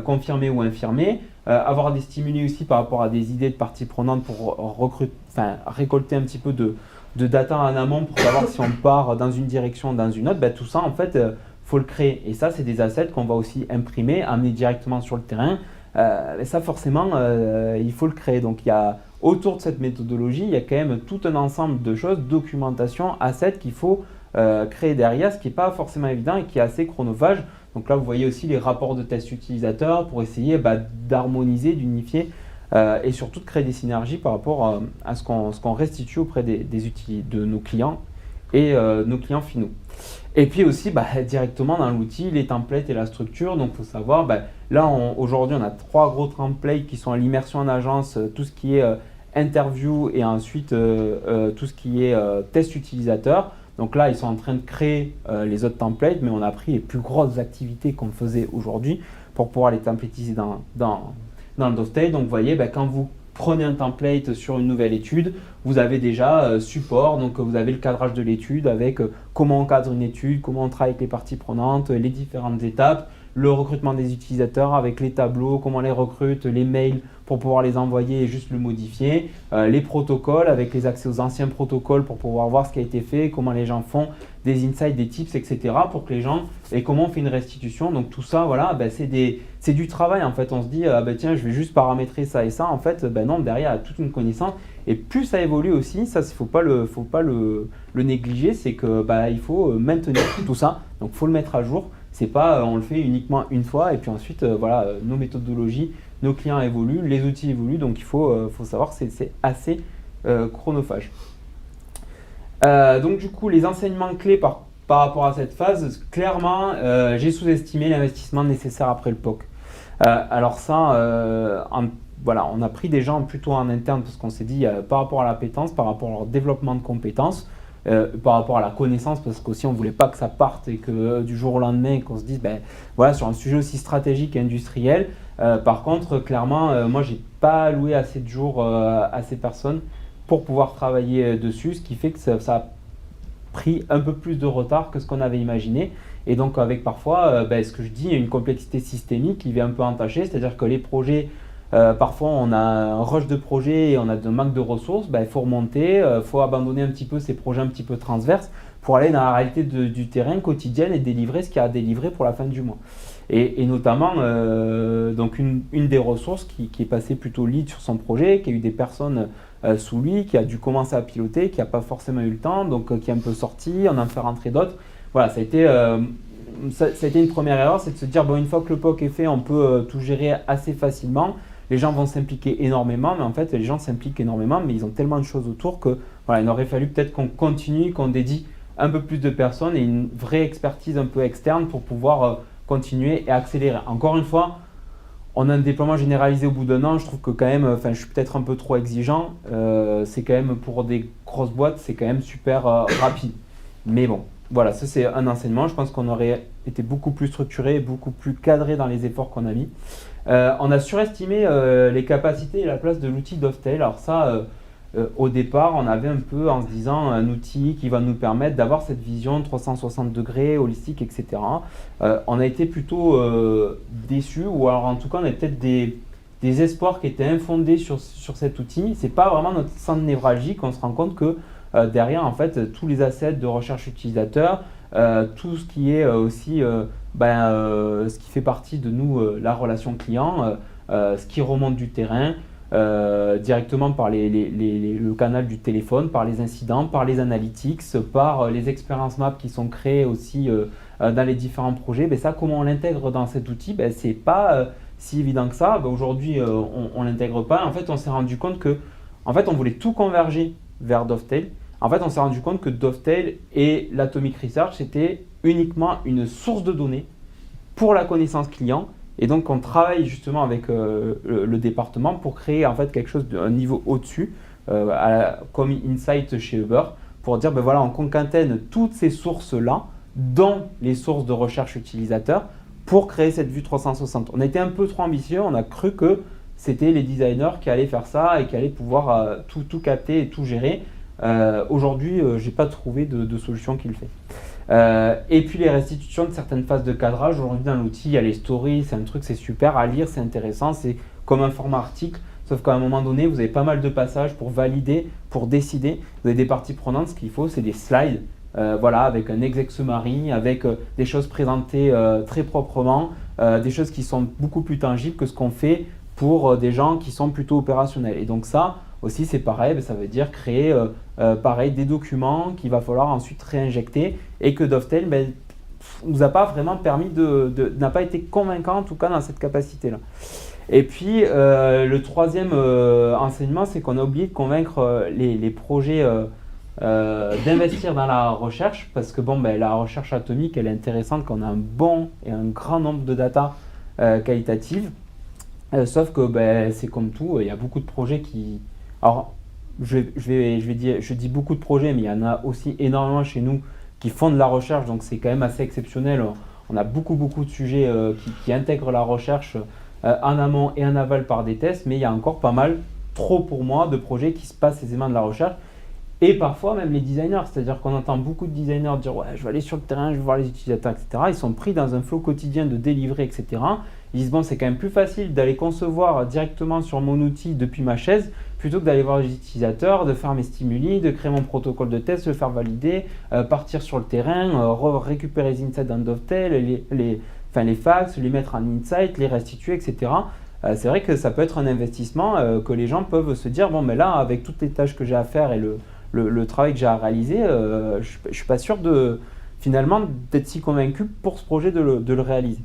confirmer ou infirmer, avoir des stimuli aussi par rapport à des idées de parties prenantes pour récolter un petit peu de data en amont pour savoir si on part dans une direction ou dans une autre. Tout ça en fait faut le créer, et ça c'est des assets qu'on va aussi imprimer, amener directement sur le terrain. Ça forcément il faut le créer. Donc il y a autour de cette méthodologie, il y a quand même tout un ensemble de choses, documentation, assets qu'il faut créer derrière, ce qui n'est pas forcément évident et qui est assez chronophage. Donc là, vous voyez aussi les rapports de tests utilisateurs pour essayer d'harmoniser, d'unifier et surtout de créer des synergies par rapport à ce qu'on restitue auprès de nos clients et nos clients finaux. Et puis aussi directement dans l'outil, les templates et la structure. Donc il faut savoir, là aujourd'hui on a 3 gros templates qui sont à l'immersion en agence, tout ce qui est interview et ensuite tout ce qui est test utilisateur. Donc là ils sont en train de créer les autres templates, mais on a pris les plus grosses activités qu'on faisait aujourd'hui pour pouvoir les templatiser dans le Dovetail. Donc vous voyez, quand vous prenez un template sur une nouvelle étude, vous avez déjà support, donc vous avez le cadrage de l'étude avec comment on cadre une étude, comment on travaille avec les parties prenantes, les différentes étapes, le recrutement des utilisateurs avec les tableaux, comment on les recrute, les mails pour pouvoir les envoyer et juste le modifier, les protocoles avec les accès aux anciens protocoles pour pouvoir voir ce qui a été fait, comment les gens font, des insights, des tips, etc. pour que les gens, et comment on fait une restitution. Donc tout ça, voilà, c'est du travail en fait. On se dit, tiens, je vais juste paramétrer ça et ça. En fait, non, derrière, il y a toute une connaissance. Et plus ça évolue aussi, ça, il ne faut pas le négliger, c'est que il faut maintenir tout ça. Donc il faut le mettre à jour. C'est pas on le fait uniquement une fois et puis ensuite nos méthodologies, nos clients évoluent, les outils évoluent, donc il faut savoir que c'est assez chronophage. Donc du coup les enseignements clés par rapport à cette phase, clairement j'ai sous-estimé l'investissement nécessaire après le POC. Alors ça, on a pris des gens plutôt en interne parce qu'on s'est dit par rapport à l'appétence, par rapport à leur développement de compétences, par rapport à la connaissance, parce qu'aussi on ne voulait pas que ça parte et que du jour au lendemain qu'on se dise sur un sujet aussi stratégique et industriel. Par contre clairement moi j'ai pas alloué assez de jours à ces personnes pour pouvoir travailler dessus, ce qui fait que ça a pris un peu plus de retard que ce qu'on avait imaginé, et donc avec parfois ce que je dis, une complexité systémique qui vient un peu entacher, c'est-à-dire que les projets parfois on a un rush de projet et on a un manque de ressources, il faut remonter, il faut abandonner un petit peu ces projets un petit peu transverses pour aller dans la réalité du terrain quotidienne et délivrer ce qu'il y a à délivrer pour la fin du mois. Et notamment, donc une des ressources qui est passée plutôt lead sur son projet, qui a eu des personnes sous lui, qui a dû commencer à piloter, qui n'a pas forcément eu le temps, donc qui est un peu sorti, on en fait rentrer d'autres. Voilà, ça a été une première erreur, c'est de se dire, une fois que le POC est fait, on peut tout gérer assez facilement. Les gens vont s'impliquer énormément, mais en fait, les gens s'impliquent énormément, mais ils ont tellement de choses autour que il aurait fallu peut-être qu'on continue, qu'on dédie un peu plus de personnes et une vraie expertise un peu externe pour pouvoir continuer et accélérer. Encore une fois, on a un déploiement généralisé au bout d'un an. Je trouve que quand même, je suis peut-être un peu trop exigeant. C'est quand même, pour des grosses boîtes, c'est quand même super rapide. Mais bon, voilà, ça c'est un enseignement. Je pense qu'on aurait été beaucoup plus structuré, beaucoup plus cadré dans les efforts qu'on a mis. On a surestimé les capacités et la place de l'outil Dovetail. Alors ça, au départ, on avait un peu en se disant un outil qui va nous permettre d'avoir cette vision 360 degrés, holistique, etc. On a été plutôt déçus, ou alors en tout cas, on a peut-être des espoirs qui étaient infondés sur cet outil. Ce n'est pas vraiment notre centre névralgique. On se rend compte que derrière, en fait, tous les assets de recherche utilisateur, tout ce qui est aussi ce qui fait partie de nous, la relation client, ce qui remonte du terrain, directement par le canal du téléphone, par les incidents, par les analytics, par les expérience maps qui sont créées aussi dans les différents projets. Ça, comment on l'intègre dans cet outil, c'est pas si évident que ça. Aujourd'hui, on l'intègre pas. En fait, on s'est rendu compte que on voulait tout converger vers Dovetail. En fait, on s'est rendu compte que Dovetail et l'Atomic Research, c'était uniquement une source de données pour la connaissance client. Et donc, on travaille justement avec le département pour créer en fait quelque chose d'un niveau au-dessus, comme Insight chez Uber, pour dire, on concatène toutes ces sources-là, dont les sources de recherche utilisateurs, pour créer cette vue 360. On a été un peu trop ambitieux, on a cru que c'était les designers qui allaient faire ça et qui allaient pouvoir tout capter et tout gérer. Aujourd'hui, je n'ai pas trouvé de solution qui le fait. Et puis les restitutions de certaines phases de cadrage. Aujourd'hui dans l'outil, il y a les stories, c'est un truc, c'est super à lire, c'est intéressant, c'est comme un format article, sauf qu'à un moment donné, vous avez pas mal de passages pour valider, pour décider. Vous avez des parties prenantes, ce qu'il faut, c'est des slides, avec un exec summary, avec des choses présentées très proprement, des choses qui sont beaucoup plus tangibles que ce qu'on fait pour des gens qui sont plutôt opérationnels. Et donc ça aussi, c'est pareil, ça veut dire créer des documents qu'il va falloir ensuite réinjecter, et que Dovetail nous a pas vraiment permis n'a pas été convaincant en tout cas dans cette capacité-là. Et puis le troisième enseignement, c'est qu'on a oublié de convaincre les projets d'investir dans la recherche, parce que la recherche atomique, elle est intéressante quand on a un bon et un grand nombre de data qualitatives. Sauf que c'est comme tout, il y a beaucoup de projets qui... Alors, je dis beaucoup de projets, mais il y en a aussi énormément chez nous qui font de la recherche, donc c'est quand même assez exceptionnel. On a beaucoup de sujets qui intègrent la recherche en amont et en aval par des tests, mais il y a encore pas mal, trop pour moi, de projets qui se passent aisément de la recherche. Et parfois même les designers, c'est-à-dire qu'on entend beaucoup de designers dire « ouais, je vais aller sur le terrain, je vais voir les utilisateurs, etc. » Ils sont pris dans un flow quotidien de délivrer, etc. Ils disent « bon, c'est quand même plus facile d'aller concevoir directement sur mon outil depuis ma chaise plutôt que d'aller voir les utilisateurs, de faire mes stimuli, de créer mon protocole de test, de le faire valider, partir sur le terrain, récupérer les insights dans Dovetail, les fax, les mettre en insight, les restituer, etc. » C'est vrai que ça peut être un investissement que les gens peuvent se dire « bon, mais là, avec toutes les tâches que j'ai à faire et le travail que j'ai à réaliser, je ne suis pas sûr finalement d'être si convaincu pour ce projet de le réaliser. »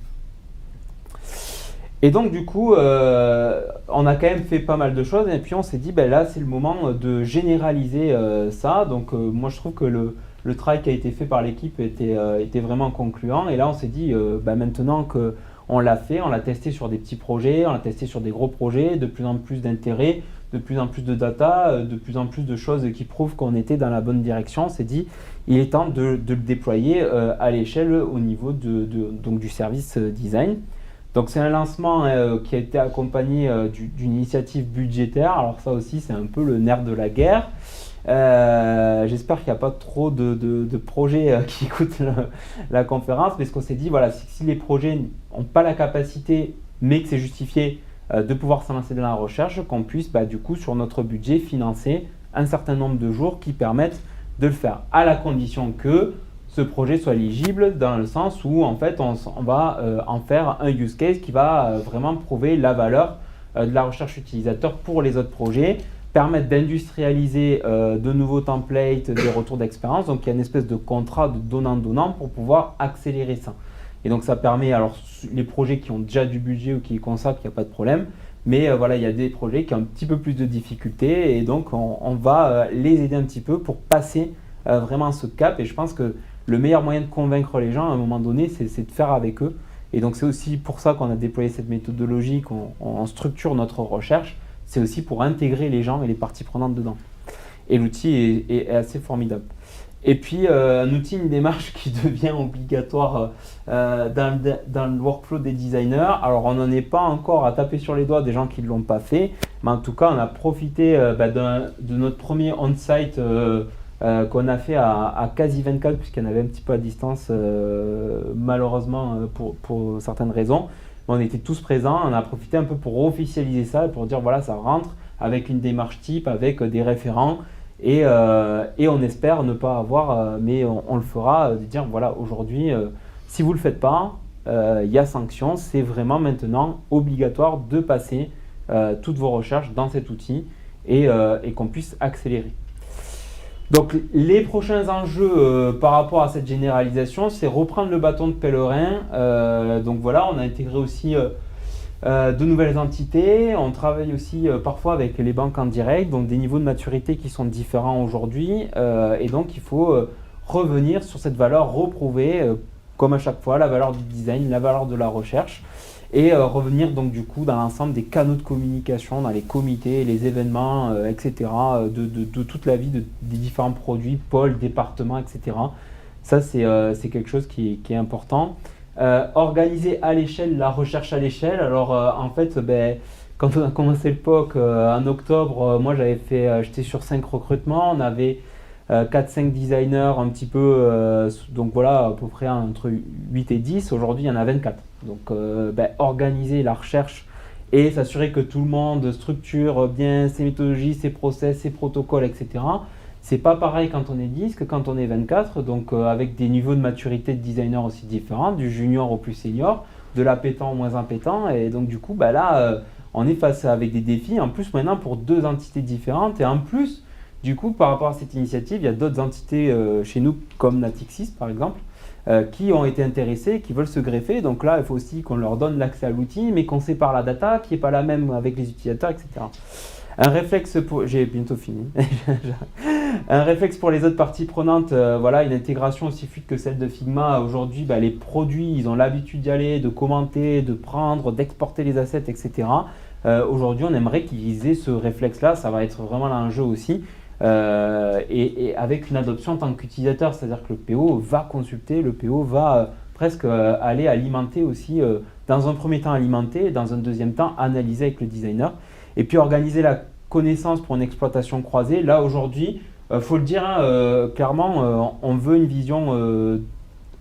Et donc du coup, on a quand même fait pas mal de choses et puis on s'est dit, là c'est le moment de généraliser ça. Donc moi je trouve que le travail qui a été fait par l'équipe était vraiment concluant. Et là on s'est dit, maintenant qu'on l'a fait, on l'a testé sur des petits projets, on l'a testé sur des gros projets, de plus en plus d'intérêt, de plus en plus de data, de plus en plus de choses qui prouvent qu'on était dans la bonne direction. On s'est dit, il est temps de le déployer à l'échelle au niveau donc du service design. Donc c'est un lancement qui a été accompagné d'une initiative budgétaire. Alors ça aussi, c'est un peu le nerf de la guerre. J'espère qu'il n'y a pas trop de projets qui écoutent la conférence, mais ce qu'on s'est dit, voilà, si les projets n'ont pas la capacité, mais que c'est justifié, de pouvoir se lancer dans la recherche, qu'on puisse du coup sur notre budget financer un certain nombre de jours qui permettent de le faire, à la condition que ce projet soit éligible dans le sens où en fait on va en faire un use case qui va vraiment prouver la valeur de la recherche utilisateur pour les autres projets, permettre d'industrialiser de nouveaux templates, des retours d'expérience. Donc il y a une espèce de contrat de donnant-donnant pour pouvoir accélérer ça. Et donc ça permet, alors les projets qui ont déjà du budget ou qui y consacrent, il n'y a pas de problème. Mais voilà, il y a des projets qui ont un petit peu plus de difficultés et donc on va les aider un petit peu pour passer vraiment ce cap. Et je pense que le meilleur moyen de convaincre les gens à un moment donné, c'est de faire avec eux. Et donc c'est aussi pour ça qu'on a déployé cette méthodologie, qu'on structure notre recherche. C'est aussi pour intégrer les gens et les parties prenantes dedans. Et l'outil est assez formidable. Et puis un outil, une démarche qui devient obligatoire dans le workflow des designers. Alors on n'en est pas encore à taper sur les doigts des gens qui ne l'ont pas fait, mais en tout cas on a profité de notre premier on-site qu'on a fait à quasi 24, puisqu'il y en avait un petit peu à distance malheureusement pour certaines raisons. Mais on était tous présents, on a profité un peu pour officialiser ça, pour dire voilà, ça rentre avec une démarche type, avec des référents. Et on espère ne pas avoir, mais on le fera, de dire voilà, aujourd'hui, si vous ne le faites pas, il y a sanction. C'est vraiment maintenant obligatoire de passer toutes vos recherches dans cet outil et qu'on puisse accélérer. Donc les prochains enjeux par rapport à cette généralisation, c'est reprendre le bâton de pèlerin. Donc voilà, on a intégré aussi de nouvelles entités. On travaille aussi parfois avec les banques en direct, donc des niveaux de maturité qui sont différents aujourd'hui. Et donc il faut revenir sur cette valeur, reprouver, comme à chaque fois, la valeur du design, la valeur de la recherche. Et revenir donc du coup dans l'ensemble des canaux de communication, dans les comités, les événements, etc., de toute la vie des différents produits, pôles, départements, etc. Ça, c'est quelque chose qui est important. Organiser à l'échelle la recherche à l'échelle. Alors en fait, quand on a commencé le POC en octobre, moi j'étais sur 5 recrutements, on avait 4-5 designers un petit peu, donc voilà, à peu près entre 8 et 10. Aujourd'hui, il y en a 24. Donc organiser la recherche et s'assurer que tout le monde structure bien ses méthodologies, ses process, ses protocoles, etc. C'est pas pareil quand on est 10 que quand on est 24, donc avec des niveaux de maturité de designer aussi différents, du junior au plus senior, de l'appétant au moins impétant. Et donc du coup, là, on est face avec des défis, en plus maintenant pour 2 entités différentes. Et en plus, du coup, par rapport à cette initiative, il y a d'autres entités chez nous, comme Natixis par exemple, qui ont été intéressés, qui veulent se greffer. Donc là, il faut aussi qu'on leur donne l'accès à l'outil, mais qu'on sépare la data, qui n'est pas la même avec les utilisateurs, etc. Un réflexe pour... J'ai bientôt fini. Un réflexe pour les autres parties prenantes, voilà, une intégration aussi fluide que celle de Figma. Aujourd'hui, les produits, ils ont l'habitude d'y aller, de commenter, de prendre, d'exporter les assets, etc. Aujourd'hui, on aimerait qu'ils aient ce réflexe-là. Ça va être vraiment l'enjeu aussi. Et avec une adoption en tant qu'utilisateur, c'est-à-dire que le PO va consulter, le PO va presque aller alimenter aussi, dans un premier temps alimenter, dans un deuxième temps analyser avec le designer. Et puis organiser la connaissance pour une exploitation croisée. Là aujourd'hui, faut le dire clairement, on veut une vision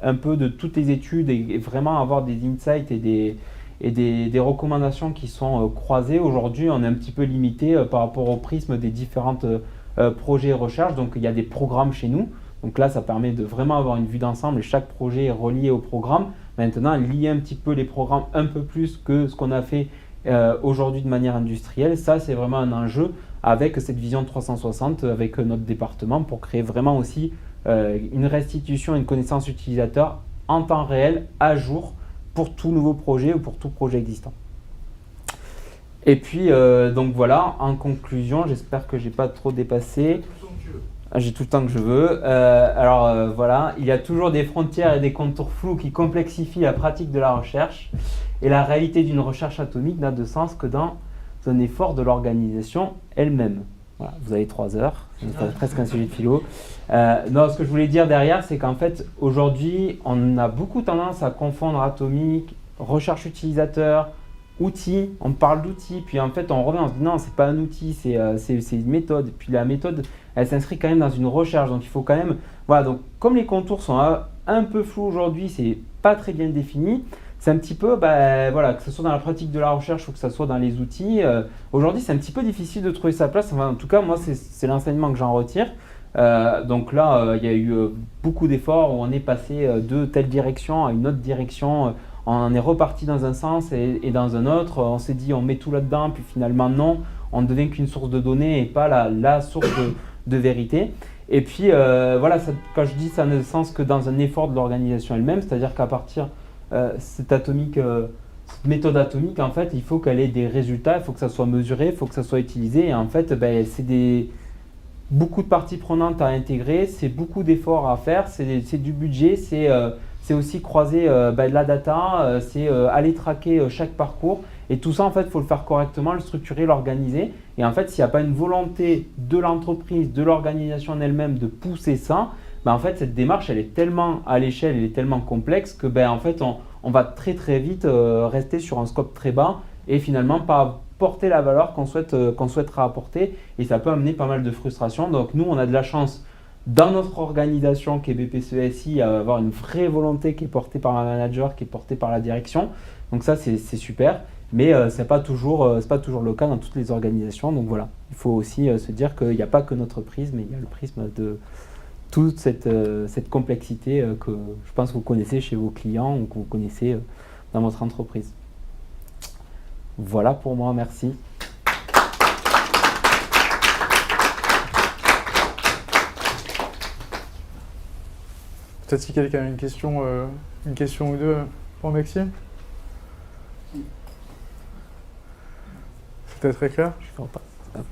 un peu de toutes les études et vraiment avoir des insights et des recommandations qui sont croisées. Aujourd'hui, on est un petit peu limité par rapport au prisme des différentes projets et recherches. Donc il y a des programmes chez nous. Donc là, ça permet de vraiment avoir une vue d'ensemble et chaque projet est relié au programme. Maintenant, lier un petit peu les programmes un peu plus que ce qu'on a fait aujourd'hui de manière industrielle, ça c'est vraiment un enjeu avec cette vision 360 avec notre département pour créer vraiment aussi une restitution, une connaissance utilisateur en temps réel, à jour, pour tout nouveau projet ou pour tout projet existant. Et puis donc voilà, en conclusion, j'espère que j'ai pas trop dépassé. J'ai tout le temps que je veux. Voilà, il y a toujours des frontières et des contours flous qui complexifient la pratique de la recherche. Et la réalité d'une recherche atomique n'a de sens que dans un effort de l'organisation elle-même. Voilà, vous avez 3 heures, c'est presque un sujet de philo. Non, ce que je voulais dire derrière, c'est qu'en fait, aujourd'hui, on a beaucoup tendance à confondre atomique, recherche utilisateur, outils. On parle d'outils, puis en fait, on revient, on se dit non, c'est pas un outil, c'est une méthode. Puis la méthode, elle s'inscrit quand même dans une recherche, donc il faut quand même... Voilà, donc comme les contours sont un peu flous aujourd'hui, c'est pas très bien défini. C'est un petit peu, voilà, que ce soit dans la pratique de la recherche ou que ce soit dans les outils. Aujourd'hui, c'est un petit peu difficile de trouver sa place. Enfin, en tout cas, moi, c'est l'enseignement que j'en retire. Donc là, il y a eu beaucoup d'efforts où on est passé de telle direction à une autre direction. On est reparti dans un sens et dans un autre. On s'est dit, on met tout là-dedans, puis finalement, non. On ne devient qu'une source de données et pas la source de vérité. Et puis, voilà, quand je dis ça n'a de sens que dans un effort de l'organisation elle-même, c'est-à-dire qu'à partir... cette méthode atomique, en fait, il faut qu'elle ait des résultats, il faut que ça soit mesuré, il faut que ça soit utilisé. Et en fait, c'est beaucoup de parties prenantes à intégrer, c'est beaucoup d'efforts à faire, c'est du budget, c'est aussi croiser la data, c'est aller traquer chaque parcours. Et tout ça, en fait, il faut le faire correctement, le structurer, l'organiser. Et en fait, s'il n'y a pas une volonté de l'entreprise, de l'organisation en elle-même de pousser ça, en fait, cette démarche, elle est tellement à l'échelle, elle est tellement complexe que en fait, on va très très vite rester sur un scope très bas et finalement pas porter la valeur qu'on souhaitera apporter. Et ça peut amener pas mal de frustration. Donc nous, on a de la chance dans notre organisation qui est BPCE-SI à avoir une vraie volonté qui est portée par un manager, qui est portée par la direction. Donc ça, c'est super. Mais ce n'est pas toujours le cas dans toutes les organisations. Donc voilà, il faut aussi se dire qu'il n'y a pas que notre prisme, mais il y a le prisme de... toute cette complexité que je pense que vous connaissez chez vos clients ou que vous connaissez dans votre entreprise. Voilà pour moi, merci. Peut-être si quelqu'un a une question ou deux pour Maxime. C'était très clair. Je ne comprends pas.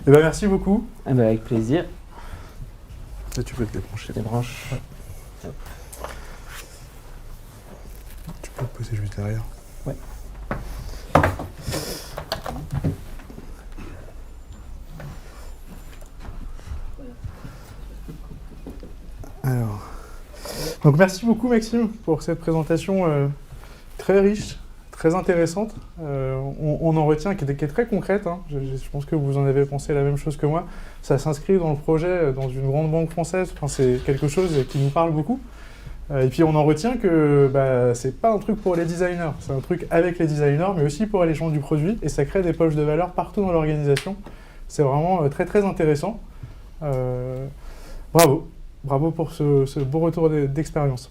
Merci beaucoup. Avec plaisir. Là, tu peux te débrancher. Débranche. Ouais. Tu peux te poser juste derrière. Ouais. Alors, donc merci beaucoup Maxime pour cette présentation très riche, très intéressante. On en retient qui est très concrète. Hein. Je pense que vous en avez pensé la même chose que moi. Ça s'inscrit dans le projet, dans une grande banque française. Enfin, c'est quelque chose qui nous parle beaucoup. Et puis on en retient que c'est pas un truc pour les designers, c'est un truc avec les designers, mais aussi pour les gens du produit. Et ça crée des poches de valeur partout dans l'organisation. C'est vraiment très très intéressant. Bravo. Bravo pour ce beau retour d'expérience.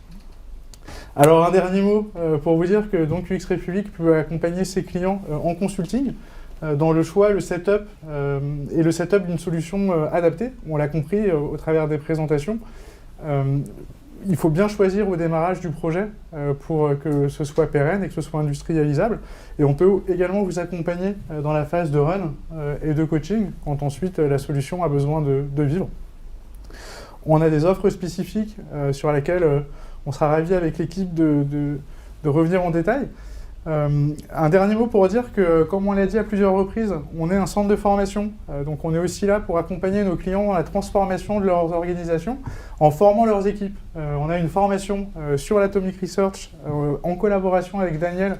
Alors un dernier mot pour vous dire que donc UX République peut accompagner ses clients en consulting dans le choix, le setup et le setup d'une solution adaptée. On l'a compris au travers des présentations. Il faut bien choisir au démarrage du projet pour que ce soit pérenne et que ce soit industrialisable. Et on peut également vous accompagner dans la phase de run et de coaching, quand ensuite la solution a besoin de vivre. On a des offres spécifiques sur lesquelles on sera ravis avec l'équipe de revenir en détail. Un dernier mot pour dire que, comme on l'a dit à plusieurs reprises, on est un centre de formation, donc on est aussi là pour accompagner nos clients dans la transformation de leurs organisations en formant leurs équipes. On a une formation sur l'Atomic Research en collaboration avec Daniel,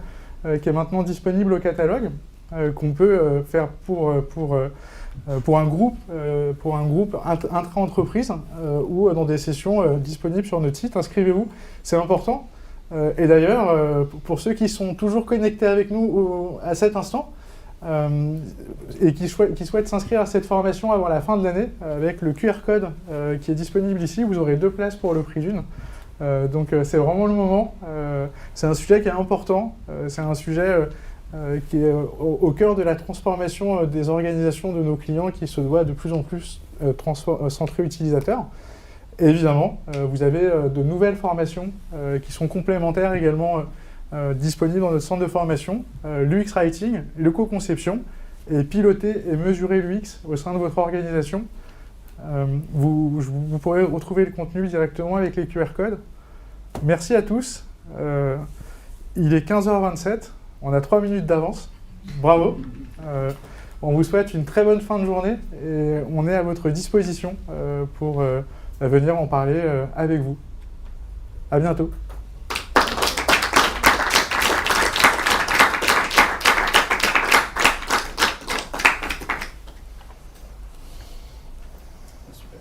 qui est maintenant disponible au catalogue, qu'on peut faire pour un groupe intra-entreprise ou dans des sessions disponibles sur notre site. Inscrivez-vous, c'est important. Et d'ailleurs, pour ceux qui sont toujours connectés avec nous à cet instant et qui souhaitent s'inscrire à cette formation avant la fin de l'année, avec le QR code qui est disponible ici, vous aurez 2 places pour le prix d'une. Donc c'est vraiment le moment. C'est un sujet qui est important. C'est un sujet qui est au cœur de la transformation des organisations de nos clients qui se doit de plus en plus centrer utilisateurs. Et évidemment, vous avez de nouvelles formations qui sont complémentaires également disponibles dans notre centre de formation, l'UX Writing, l'éco-conception, et piloter et mesurer l'UX au sein de votre organisation. Vous pourrez retrouver le contenu directement avec les QR codes. Merci à tous. Il est 15h27, on a 3 minutes d'avance. Bravo. On vous souhaite une très bonne fin de journée et on est à votre disposition pour venir en parler avec vous. À bientôt. Super.